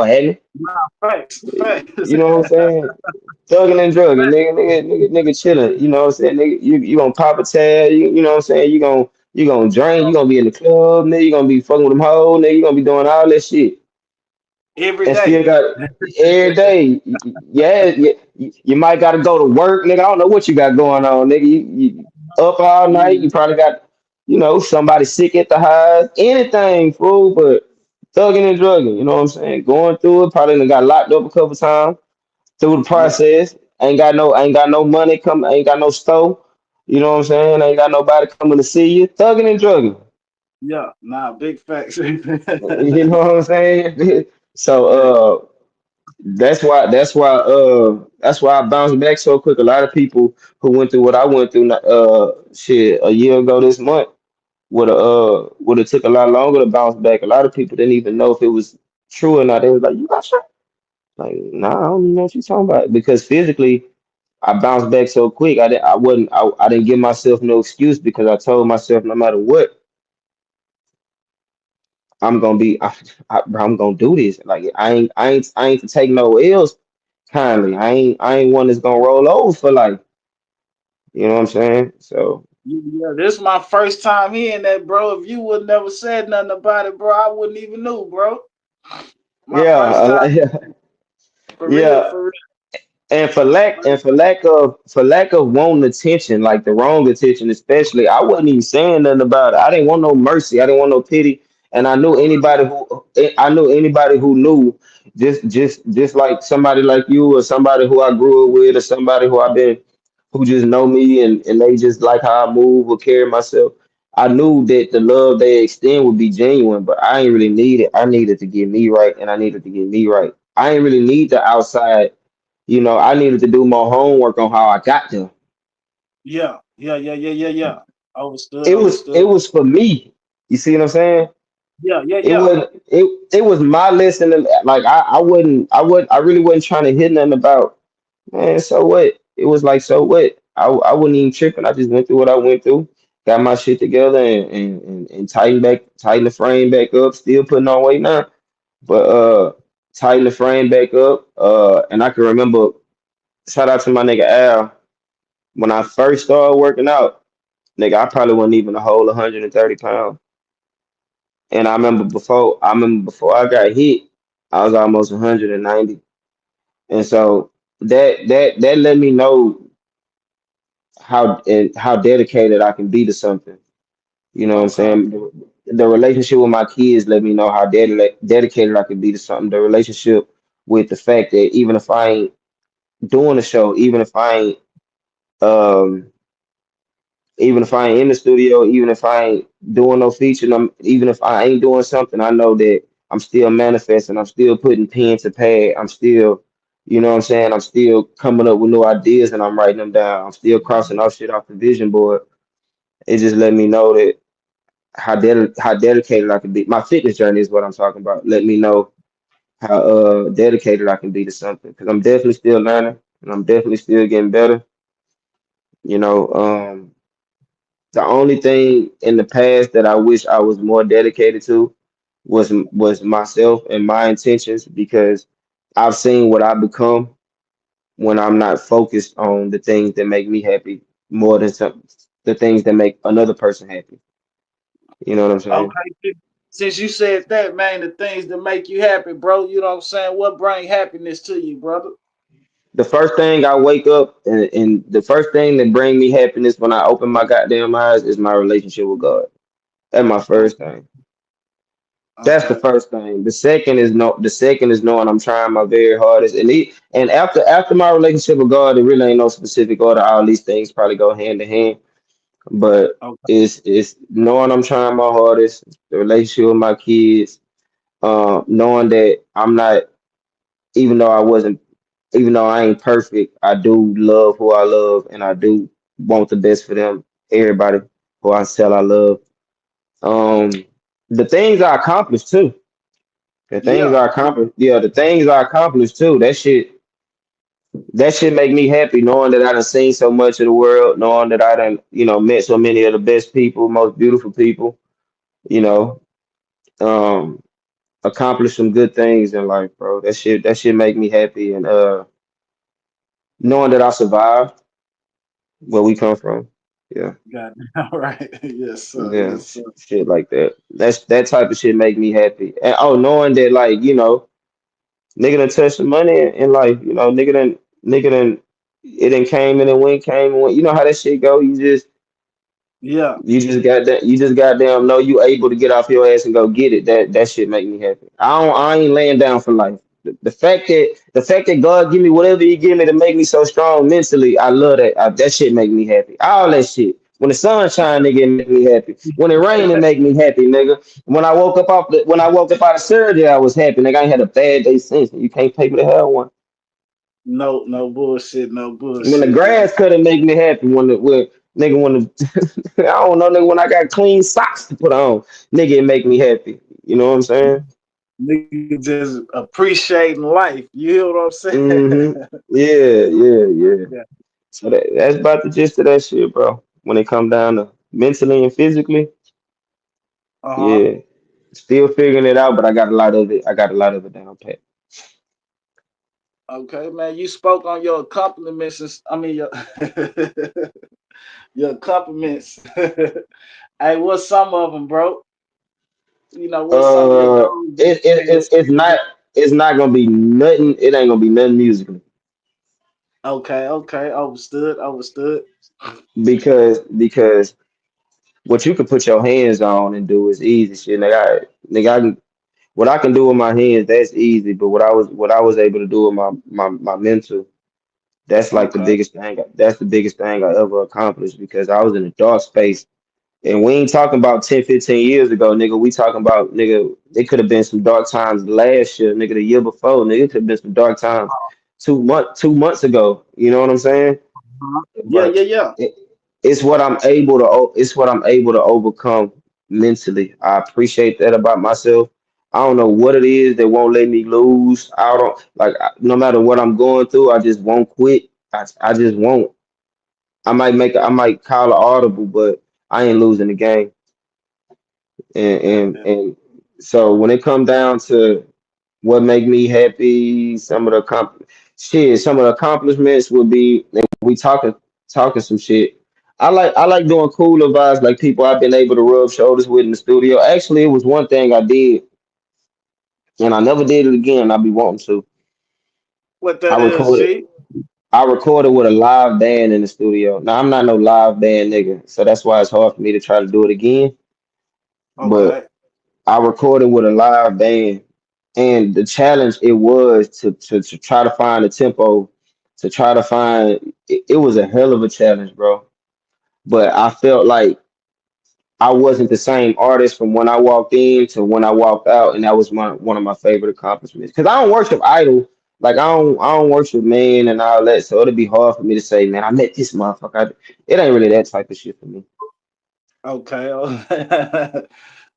Hadn't it?
Nah, facts, facts.
You know what I'm saying? Thugging and drugging, nigga chilling. You know what I'm saying? Nigga, you gonna pop a tag, you know what I'm saying? You gonna drink, you gonna be in the club, nigga, you gonna be fucking with them hoes, nigga, you gonna be doing all that shit.
Every
And still
day.
got every day. Yeah, you might gotta go to work, nigga. I don't know what you got going on, nigga. You up all night, you
Mhm.
probably got, somebody sick at the house, anything, fool, but thugging and drugging, you know what I'm saying? Going through it, probably done got locked up a couple times through the
Yeah,
process. Ain't got no money come, ain't got no stove. You know what I'm saying? Ain't got nobody coming to see you. Thugging and drugging.
yeah. Nah, big facts.
You know what I'm saying? So that's why I bounced back so quick. A lot of people who went through what I went through shit a year ago this month would have took a lot longer to bounce back. A lot of people didn't even know if it was true or not. They was like, "You got shot?" Like, nah, I don't even know what you're talking about. Because physically I bounced back so quick. I didn't give myself no excuse because I told myself no matter what, I'm gonna be I'm gonna do this. Like I ain't to take no L's kindly. I ain't one that's gonna roll over for like, you know what I'm saying? So
Yeah, this is my first time hearing that, bro. If you would never said nothing about it, bro, I wouldn't even know, bro. My first
yeah,
time,
yeah,
for real,
yeah.
for real.
And for lack of wanting attention, like the wrong attention, especially, I wasn't even saying nothing about it. I didn't want no mercy. I didn't want no pity. And I knew anybody who knew, just like somebody like you or somebody who I grew up with or somebody who just know me and they just like how I move or carry myself. I knew that the love they extend would be genuine, but I ain't really need it. I needed to get me right, and I needed to get me right. I ain't really need the outside. I needed to do more homework on how I got there.
Yeah, yeah, yeah, yeah, yeah, yeah. Understood,
It was it
understood.
was for me. You see what I'm saying?
Yeah, yeah,
It
yeah.
wasn't it was my lesson. Like I really wasn't trying to hit nothing about, man. So what? It was like, so what? I wasn't even tripping. I just went through what I went through, got my shit together, and tighten the frame back up. Still putting on weight now, but tighten the frame back up. And I can remember. Shout out to my nigga Al. When I first started working out, nigga, I probably wasn't even a whole 130 pounds. And I remember before I got hit, I was almost 190. And so that let me know how dedicated I can be to something. You know what I'm
Okay.
saying? The relationship with my kids let me know how dedicated I can be to something. The relationship with the fact that even if I ain't doing a show, um even if I ain't in the studio, even if I ain't doing no featuring, even if I ain't doing something, I know that I'm still manifesting. I'm still putting pen to pad. I'm still, you know what I'm saying? I'm still coming up with new ideas and I'm writing them down. I'm still crossing off shit off the vision board. It just let me know that how dedicated I can be. My fitness journey is what I'm talking about. Let me know how dedicated I can be to something because I'm definitely still learning. and I'm definitely still getting better. You know, the only thing in the past that I wish I was more dedicated to was myself and my intentions because I've seen what I become when I'm not focused on the things that make me happy more than the things that make another person happy. You know what I'm saying?
Okay, since you said that, man, the things that make you happy, bro. You know what I'm saying? What bring happiness to you, brother?
The first thing I wake up and the first thing that bring me happiness when I open my goddamn eyes is my relationship with God. That's my first
Okay,
thing. That's the
okay,
first thing. The second is knowing I'm trying my very hardest. And after my relationship with God, it really ain't no specific order. All these things probably go hand in hand. But
okay.
it's knowing I'm trying my hardest, the relationship with my kids, knowing that I'm not, even though I wasn't, even though I ain't perfect, I do love who I love, and I do want the best for them. Everybody who I tell I love. Um, the things I accomplished too. The things
Yeah,
I accomplished, yeah, the things I accomplished too. That shit make me happy knowing that I done seen so much of the world, knowing that I done, met so many of the best people, most beautiful people, you know, um, accomplished some good things in life, bro. That shit make me happy, and knowing that I survived where we come from. Yeah.
got it. All right. Yes, sir.
Yeah.
Yes, sir.
Shit like that. That type of shit make me happy. And oh, knowing that like, nigga done touched some money in life, nigga done it done came and went. You know how that shit go.
Yeah,
You just goddamn know you able to get off your ass and go get it. That shit make me happy. I ain't laying down for life. The fact that God give me whatever He give me to make me so strong mentally, I love that. That shit make me happy. All that shit. When the sun shine, nigga, it make me happy. When it rain, it make me happy, nigga. When I woke up out of surgery, I was happy. Nigga, I ain't had a bad day since. You can't pay me to have one.
no, no bullshit, no
When the
bullshit, man.
grass cut, it make me happy. When I don't know, nigga, when I got clean socks to put on, nigga, it make me happy. You know what I'm saying?
Nigga just appreciating life. You hear what I'm
Hmm.
saying?
Yeah, yeah, yeah.
Yeah.
So that's about the gist of that shit, bro. When it come down to mentally and physically,
Uh-huh.
yeah, still figuring it out, but I got a lot of it. I got a lot of it down pat.
Okay, man. You spoke on your accomplishments. I mean, your your compliments. Hey, what's some of them, bro? What's some of your
Uh,
goals that
it, it,
you
it it's
had?
not gonna be nothing. It ain't gonna be nothing musical
Okay, okay. Understood, understood.
because what you can put your hands on and do is easy shit. What I can do with my hands, that's easy. But what I was able to do with my mental, that's like the
Okay.
biggest thing. That's the biggest thing I ever accomplished because I was in a dark space. And we ain't talking about 10, 15 years ago, nigga. We talking about, nigga, it could have been some dark times last year, nigga, the year before, nigga. It could have been some dark times 2 months ago. You know what I'm saying?
Uh-huh. Yeah,
But
yeah, yeah.
it, it's what I'm able to overcome mentally. I appreciate that about myself. I don't know what it is that won't let me lose. I don't like no matter what I'm going through, I just won't quit. I just won't. I might call an audible, but I ain't losing the game. And
Yeah,
and
yeah.
and so when it come down to what make me happy, some of the accomplishments would be if we talking some shit. I like doing cooler vibes like people I've been able to rub shoulders with in the studio. Actually, it was one thing I did, and I never did it again. I'll be wanting to.
What
I
that is,
recorded
G?
I recorded with a live band in the studio. Now I'm not no live band nigga, so that's why it's hard for me to try to do it again. But
Okay.
I recorded with a live band, and the challenge it was to try to find a tempo, to try to find it was a hell of a challenge, bro. But I felt like I wasn't the same artist from when I walked in to when I walked out, and that was one of my favorite accomplishments. Because I don't worship idol, like I don't worship man and all that, so it'd be hard for me to say, man, I met this motherfucker. It ain't really that type of shit for me.
Okay.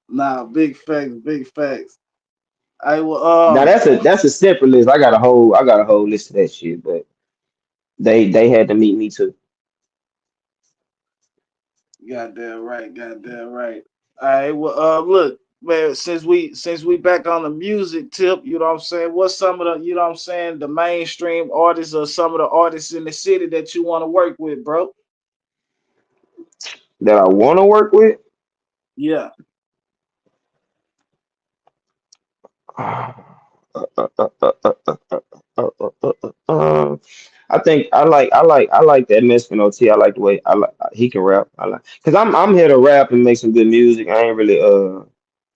Nah, big facts, big facts. I will
Now that's a separate list. I got a whole list of that shit, but. They had to meet me too.
Goddamn right, goddamn right. All right, well, look, man, since we back on the music tip, you know what I'm saying? What's some of the, you know what I'm saying, the mainstream artists or some of the artists in the city that you want to work with, bro?
That I want to work with.
Yeah.
I think I like that Mexican OT. I like the way I like he can rap. I like because I'm here to rap and make some good music. I ain't really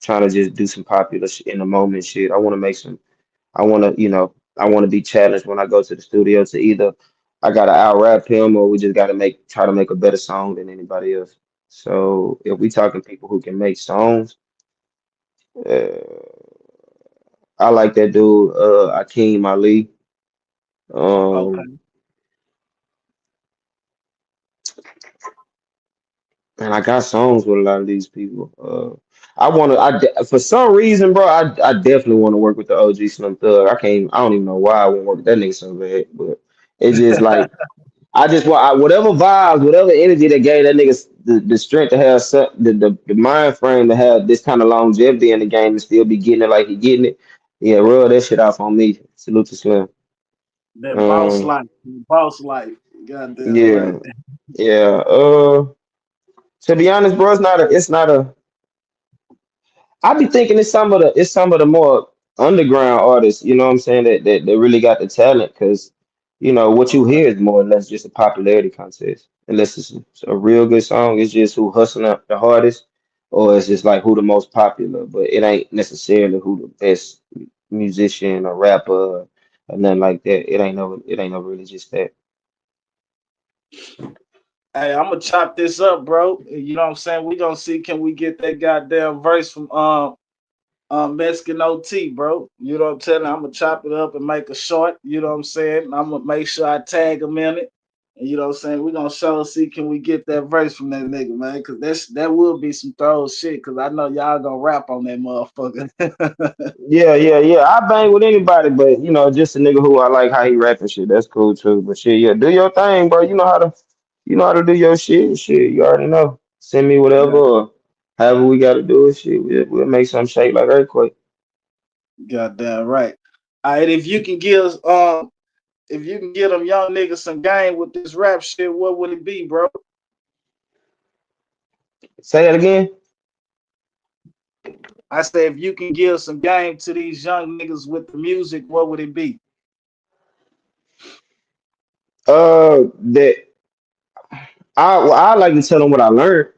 trying to just do some popular shit in the moment shit. I want to make some. I want to I want to be challenged when I go to the studio to either I gotta out rap him or we just gotta try to make a better song than anybody else. So if we talking people who can make songs, uh, I like that dude Akeem Ali. Um,
Okay.
and I got songs with a lot of these people. For some reason, bro. I definitely want to work with the OG Slim Thug. I don't even know why I want to work with that nigga so bad, but it's just like I just want whatever vibes, whatever energy that gave that nigga the strength to have the mind frame to have this kind of longevity in the game and still be getting it like he getting it. Yeah, roll that shit off on me. Salute to Slim.
That boss
Um,
life, boss life. Goddamn right.
yeah, yeah. To be honest, bro, it's not a. I be thinking it's some of the more underground artists, you know what I'm saying, that really got the talent because what you
Okay.
hear is more or less just a popularity contest. Unless it's a real good song, it's just who hustling up the hardest, or it's just like who the most popular, but it ain't necessarily who the best musician or rapper or nothing like that. It ain't no really just that.
Hey, I'm gonna chop this up, bro. You know what I'm saying? We gonna see can we get that goddamn verse from Mexican OT, bro. You know what I'm telling you? I'm gonna chop it up and make a short, you know what I'm saying? I'm gonna make sure I tag him in it. And you know what I'm saying? We're gonna show see can we get that verse from that nigga, man. Cause that will be some throw shit. Cause I know y'all gonna rap on that motherfucker.
Yeah, yeah, yeah. I bang with anybody, but just a nigga who I like how he rapping shit. That's cool too. But shit, yeah, do your thing, bro. You know how to do your shit. Shit, you already know. Send me whatever
Yeah,
or however we gotta do it. Shit, we'll make some shake like earthquake.
goddamn right. All right, if you can get them young niggas some game with this rap shit, what would it be, bro?
Say that again.
I say if you can give some game to these young niggas with the music, what would it be?
That I like to tell them what I learned.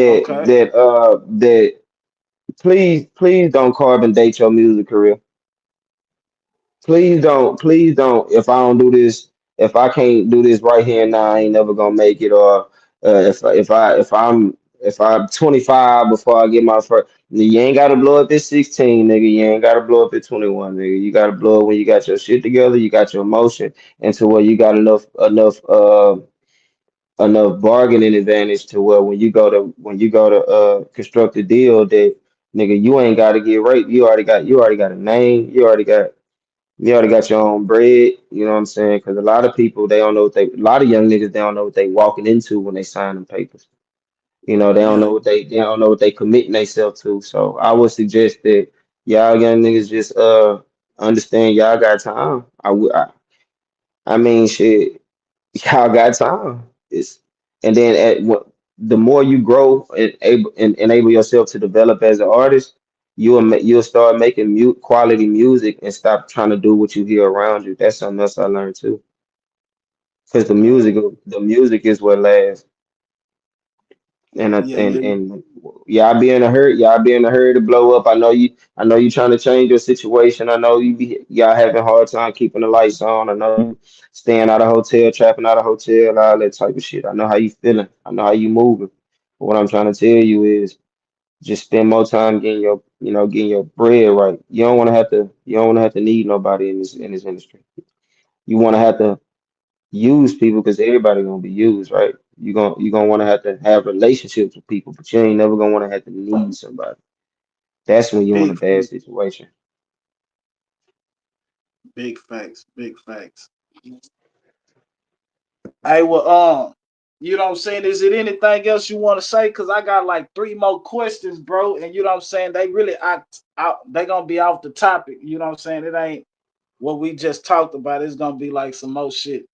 Okay.
That please don't carbon date your music career. Please don't. If I don't do this, if I can't do this right here and now, I ain't never gonna make it. Or if I'm 25 before I get my first, you ain't gotta blow up at 16, nigga. You ain't gotta blow up at 21, nigga. You gotta blow up when you got your shit together. You got your emotion, and to where you got enough bargaining advantage to where when you go to construct a deal that nigga you ain't gotta get right. You already got a name. You already got your own bread, you know what I'm saying? Because a lot of people they don't know a lot of young niggas they don't know what they walking into when they sign them papers. They don't
Yeah,
know what they committing themselves to. So I would suggest that y'all young niggas just understand y'all got time. I mean shit, y'all got time. It's and then the more you grow and enable yourself to develop as an artist, you'll start making quality music and stop trying to do what you hear around you. That's something else I learned too. Because the
okay.
music the music is what lasts. And I-
Yeah,
and
yeah,
and y'all be in a hurry to blow up. I know you trying to change your situation. I know y'all having a hard time keeping the lights on. I know you staying out of hotel, trapping out of hotel, all that type of shit. I know how you feeling. I know how you moving. But what I'm trying to tell you is just spend more time getting your bread right. You don't want to have to need nobody in this industry. You want to have to use people because everybody gonna be used, right? You gonna want to have relationships with people, but you ain't never gonna want to have to need somebody. That's when you're in a
big,
bad situation.
big facts, big facts. Hey, well, you know what I'm saying? Is it anything else you want to say? Cause I got like three more questions, bro. And you know what I'm saying? They really out. They gonna be off the topic. You know what I'm saying? It ain't what we just talked about. It's gonna be like some more shit.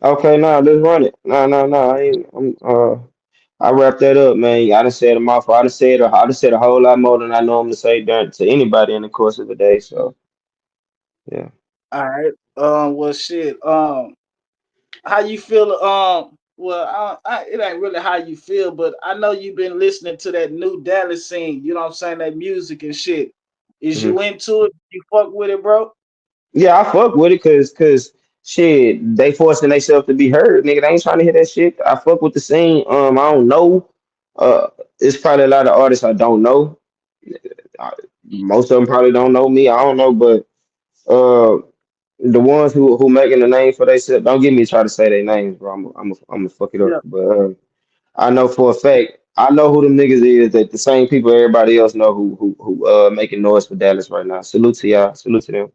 Okay, nah, let's run it. Nah, nah, nah. I wrap that up, man. I done said a mouthful. I done said a whole lot more than I normally say to anybody in the course of the day. So yeah.
All right. Well, shit. How you feel? Well, it ain't really how you feel, but I know you've been listening to that new Dallas scene. You know what I'm saying? That music and shit. Is
Mhm.
you into it? You fuck with it, bro?
Yeah, I fuck with it cause shit, they forcing themselves to be heard, nigga. They ain't trying to hear that shit. I fuck with the scene. I don't know. It's probably a lot of artists I don't know. I, Most of them probably don't know me. I don't know, but uh, the ones who making a name for themselves, don't get me try to say their names, bro. I'm gonna fuck it up.
Yeah.
But I know for a fact, I know who them niggas is. That the same people everybody else know who making noise for Dallas right now. Salute to y'all. Salute to them.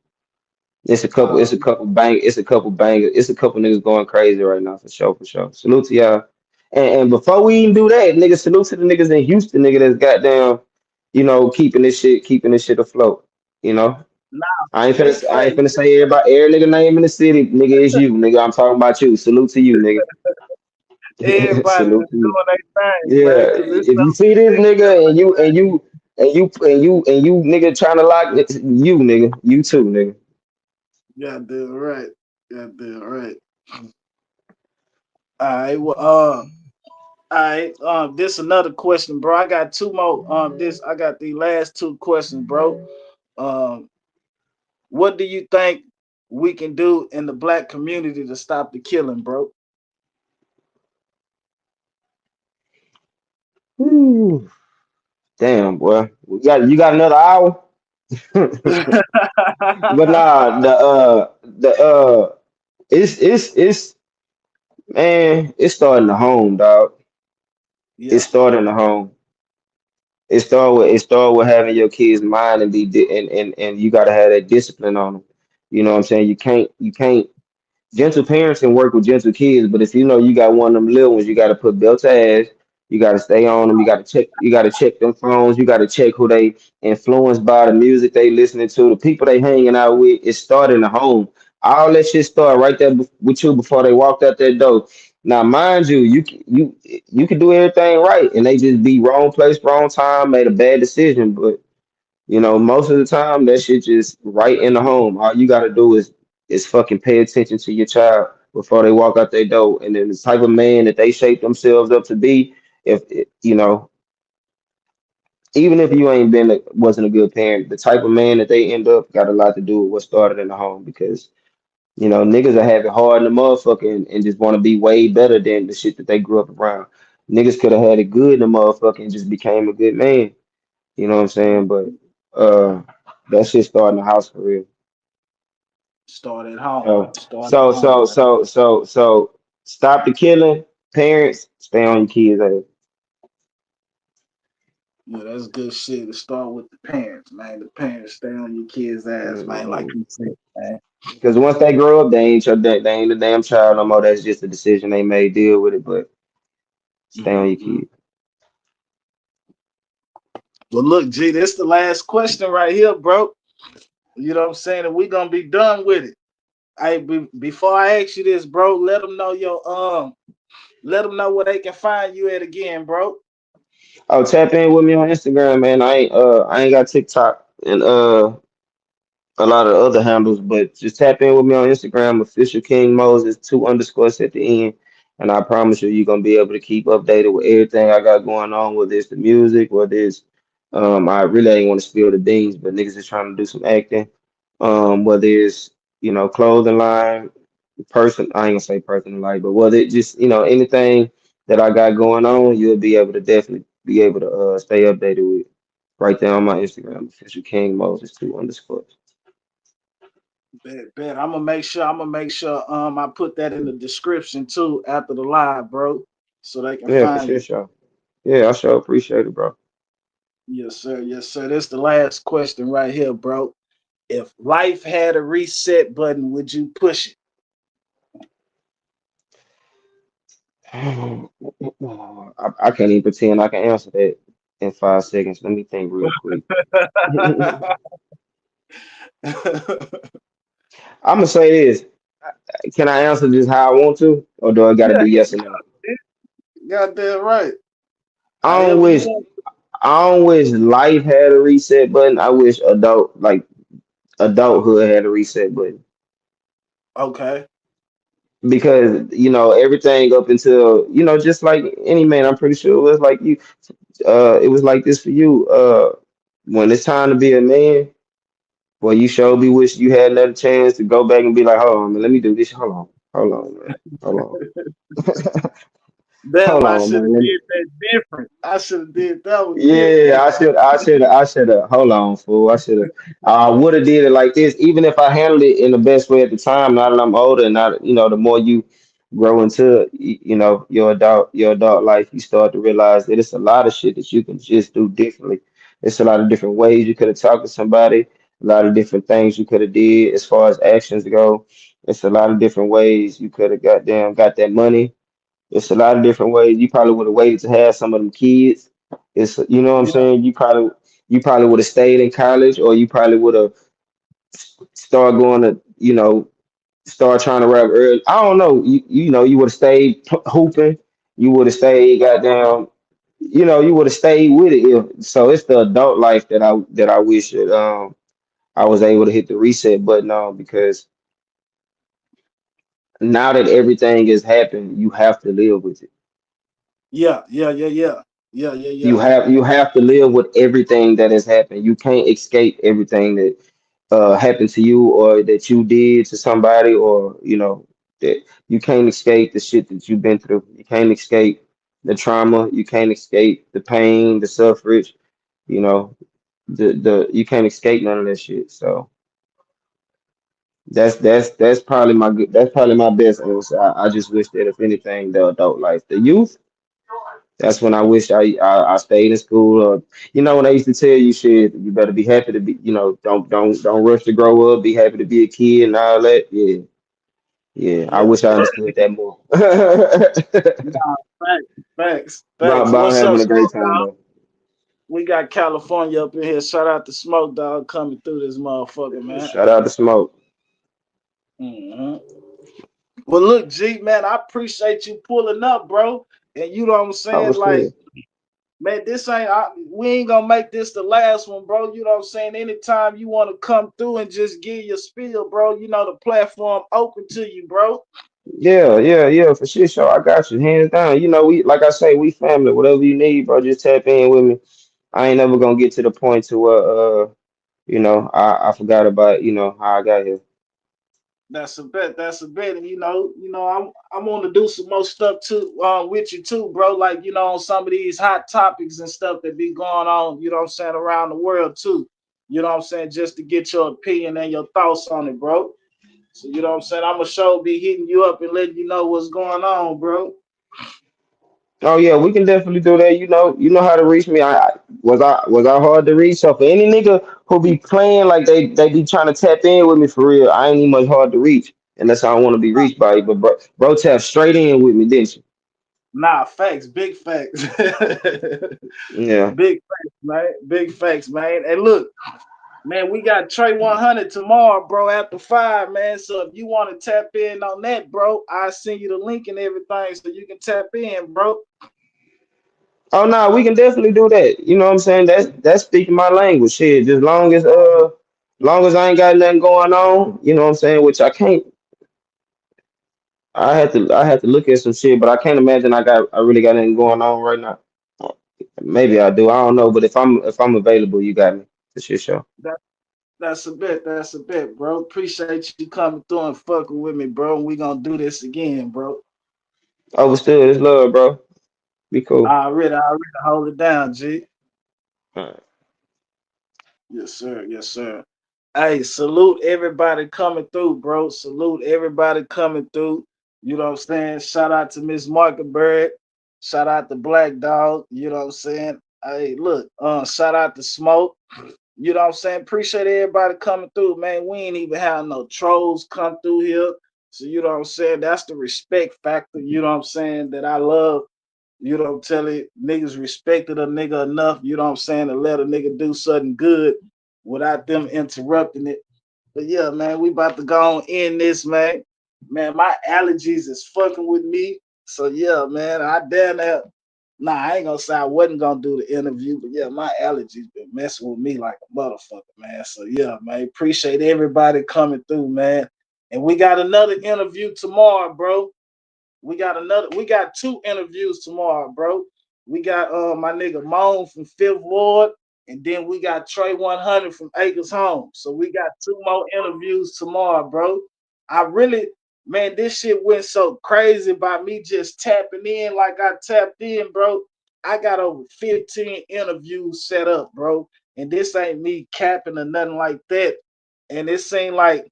Uh,
It's a couple bangers. It's a couple niggas going crazy right now for sure, for sure. Salute to y'all. And before we even do that, nigga, salute to the niggas in Houston, nigga, that's goddamn, keeping this shit afloat. You know,
nah, big
I ain't
fact.
finna say every nigga name in the city, nigga, is you, nigga. I'm talking about you. Salute to you, nigga.
Everybody
Salute
just
to you.
doing their thing, man,
Yeah,
because it's
if you
something
see this
big.
nigga and you nigga trying to lock it, you nigga, you too, nigga.
Goddamn right. Goddamn right. All right. Well, all right. This another question, bro. I got two more. I got the last two questions, bro. Um, what do you think we can do in the black community to stop the killing, bro?
Whew. Damn, boy. You got another hour? But nah, it's man, it's starting the home, dog. It's
Yeah.
starting the home. It start with having your kids' mind and and you gotta have that discipline on them. You know what I'm saying? You can't gentle parents can work with gentle kids, but if you know you got one of them little ones, you got to put belt to ass. You got to stay on them. You got to check. You got to check them phones. You got to check who they influenced by, the music they listening to, the people they hanging out with. It started in the home. All that shit start right there with you before they walked out that door. Now, mind you, you can do everything right, and they just be wrong place, wrong time, made a bad decision. But most of the time that shit just right in the home. All you gotta do is fucking pay attention to your child before they walk out their door. And then the type of man that they shape themselves up to be, if even if you ain't wasn't a good parent, the type of man that they end up got a lot to do with what started in the home because niggas are having hard in the motherfucker and just want to be way better than the shit that they grew up around. Niggas could have had it good in the motherfucker and just became a good man. You know what I'm saying? But uh that shit starting the house for real.
Start at home.
So
Start at
so
home,
so
man.
so so so stop the killing. Parents, stay on your kids' ass.
Yeah, that's good shit. To start with the parents, man. The parents stay on your kids' ass, man. Like
Mhm.
you said, man.
Because once they grow up, they ain't a damn child no more. That's just a decision they made. Deal with it, but stay on your
Hmm.
kids.
Well, look, G, this the last question right here, bro. You know what I'm saying? And we gonna be done with it. Before I ask you this, bro, let them know where they can find you at again, bro.
Oh, tap in with me on Instagram, man. I ain't got TikTok and a lot of other handles, but just tap in with me on Instagram, official King Moses, two underscores at the end. And I promise you're gonna be able to keep updated with everything I got going on, whether it's the music, whether it's I really ain't want to spill the beans, but niggas is trying to do some acting. Whether it's, clothing line, person I ain't gonna say personal life, but whether it just, anything that I got going on, you'll be able to definitely be able to stay updated with right there on my Instagram, official King Moses, two underscores.
Bet. I'm gonna make sure I put that in the description too after the live, bro. So they can
Yeah, for
find
sure,
you.
sure. Yeah, I sure appreciate it, bro.
Yes, sir. Yes, sir. This the last question right here, bro. If life had a reset button, would you push it?
I can't even pretend I can answer that in 5 seconds. Let me think real quick. I'm gonna say this. Can I answer this how I want to, or do I got to
Yeah,
do yes or no?
goddamn right.
I don't
However you
wish.
want.
I don't wish life had a reset button. I wish adulthood had a reset button
Okay.
because everything up until just like any man, I'm pretty sure it was like you. It was like this for you. When it's time to be a man, well, you sure be wish you had another chance to go back and be like, hold on, man, let me do this. Hold on, man, hold on,
Damn,
hold
I
on,
should have
man.
did that different. I should have did that one different.
Yeah, I should have. Hold on, fool. I should have. I would have did it like this, even if I handled it in the best way at the time. Now that I'm older, and now the more you grow into, your adult life, you start to realize that it's a lot of shit that you can just do differently. It's a lot of different ways you could have talked to somebody, a lot of different things you could have did as far as actions go. It's a lot of different ways you could have got that money. It's a lot of different ways. You probably would have waited to have some of them kids. It's what I'm
Yeah,
saying. You probably would have stayed in college, or you probably would have started going to start trying to rap early. I don't know. You would have stayed hooping. You would have stayed goddamn. You would have stayed with it. So it's the adult life that I wish that I was able to hit the reset button on, because now that everything has happened, you have to live with it.
yeah, yeah, yeah, yeah, yeah, yeah,
You
yeah.
have you have to live with everything that has happened. You can't escape everything that happened to you, or that you did to somebody, or that you can't escape the shit that you've been through. You can't escape the trauma. You can't escape the pain, the suffrage. You know, the you can't escape none of that shit. So that's probably my best answer. I just wish that if anything, the adult life, the youth. That's when I wish I stayed in school. Or when I used to tell you shit, you better be happy to be. Don't rush to grow up. Be happy to be a kid and all that. Yeah, yeah. I
Yeah.
wish I understood that more.
Nah, facts, facts, facts.
About
What's up,
having a great
Smoke
time
Dog?
though.
We got California up in here. Shout out to Smoke Dog coming through this motherfucker, man.
Shout out to Smoke.
hmm Well, look, G, man, I appreciate you pulling up, bro. And you know what I'm
I
saying?
was
Like,
good.
man, we ain't gonna make this the last one, bro. You know what I'm saying? Anytime you want to come through and just give your spiel, bro, the platform open to you, bro.
Yeah, yeah, yeah. For sure, sure. I got you, hands down. We like I say, we family. Whatever you need, bro, just tap in with me. I ain't never gonna get to the point to where I forgot about how I got here.
That's a bet. That's a bet. And I'm gonna do some more stuff too with you too, bro. Like, on some of these hot topics and stuff that be going on, you know what I'm saying, around the world too. You know what I'm saying? Just to get your opinion and your thoughts on it, bro. So you know what I'm saying? I'm gonna sure be hitting you up and letting you know what's going on, bro.
Oh yeah, we can definitely do that. You know how to reach me. I was I hard to reach? So for any nigga who be playing like they be trying to tap in with me for real, I ain't even much hard to reach unless I don't want to be reached by you. But bro tap straight in with me, didn't you?
Nah, facts, big facts.
Yeah.
Big facts, man. Big facts, man. And look, man, we got Trey 100 tomorrow, bro, after 5, man. So if you want to tap in on that, bro, I'll send you the link and everything so you can tap in, bro.
Oh no, we can definitely do that. You know what I'm saying? That's speaking my language. Shit, just long as I ain't got nothing going on, you know what I'm saying, which I can't. I had to look at some shit, but I can't imagine I really got anything going on right now. Maybe I do. I don't know, but if I'm available, you got me. It's your show.
That, that's a bit. That's a bit, bro. Appreciate you coming through and fucking with me, bro. We gonna do this again, bro.
Overstood. It's love, bro. Be cool.
I already hold it down, G.
All right.
Yes, sir. Yes, sir. Hey, salute everybody coming through, bro. Salute everybody coming through. You know what I'm saying? Shout out to Miss Markenberg. Shout out to Black Dog. You know what I'm saying? Hey, look, shout out to Smoke. You know what I'm saying? Appreciate everybody coming through, man. We ain't even have no trolls come through here. So you know what I'm saying? That's the respect factor, you know what I'm saying, that I love. You know, tell it niggas respected a nigga enough, you know what I'm saying, to let a nigga do something good without them interrupting it. But yeah, man, we about to go on in this, man. Man, my allergies is fucking with me. So yeah, man, I damn that. Nah, I ain't gonna say I wasn't gonna do the interview, but yeah, my allergies been messing with me like a motherfucker, man. So yeah, man, appreciate everybody coming through, man. And we got another interview tomorrow, bro. We got two interviews tomorrow, bro. We got my nigga Moan from Fifth Ward, and then we got Trey 100 from Acres Home. So we got two more interviews tomorrow, bro. I really, man, this shit went so crazy by me just tapping in like I tapped in, bro. I got over 15 interviews set up, bro. And this ain't me capping or nothing like that. And it seemed like,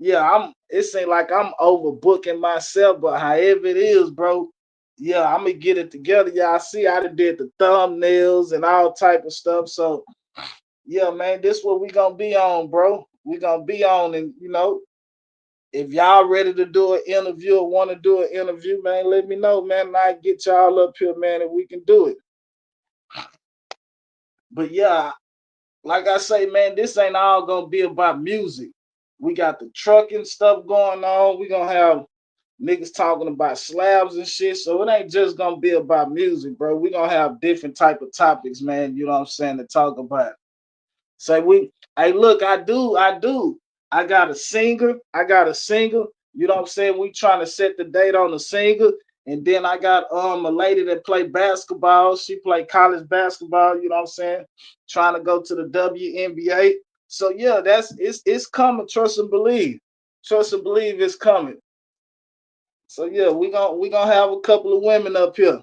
yeah, it seems like I'm overbooking myself, but however it is, bro, yeah, I'm gonna get it together. Y'all see, I done did the thumbnails and all type of stuff. So yeah, man, this what we gonna be on, bro. We gonna be on, and you know, if y'all ready to do an interview or want to do an interview, man, let me know, man, and I get y'all up here, man, and we can do it. But yeah, like I say, man, this ain't all gonna be about music. We got the trucking stuff going on. We gonna have niggas talking about slabs and shit. So it ain't just gonna be about music, bro. We gonna have different type of topics, man. You know what I'm saying, to talk about. Say hey, look, I do. I got a singer. You know what I'm saying? We trying to set the date on the singer. And then I got a lady that play basketball. She play college basketball, you know what I'm saying? Trying to go to the WNBA. So yeah, it's coming. Trust and believe. Trust and believe it's coming. So yeah, we gonna have a couple of women up here.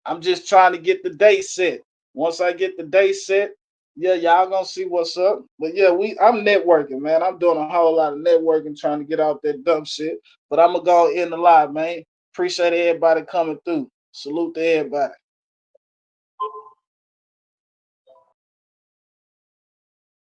I'm just trying to get the date set. Once I get the date set, yeah, y'all gonna see what's up. But yeah, I'm networking, man. I'm doing a whole lot of networking, trying to get out that dumb shit. But I'm gonna go in the live, man. Appreciate everybody coming through. Salute to everybody.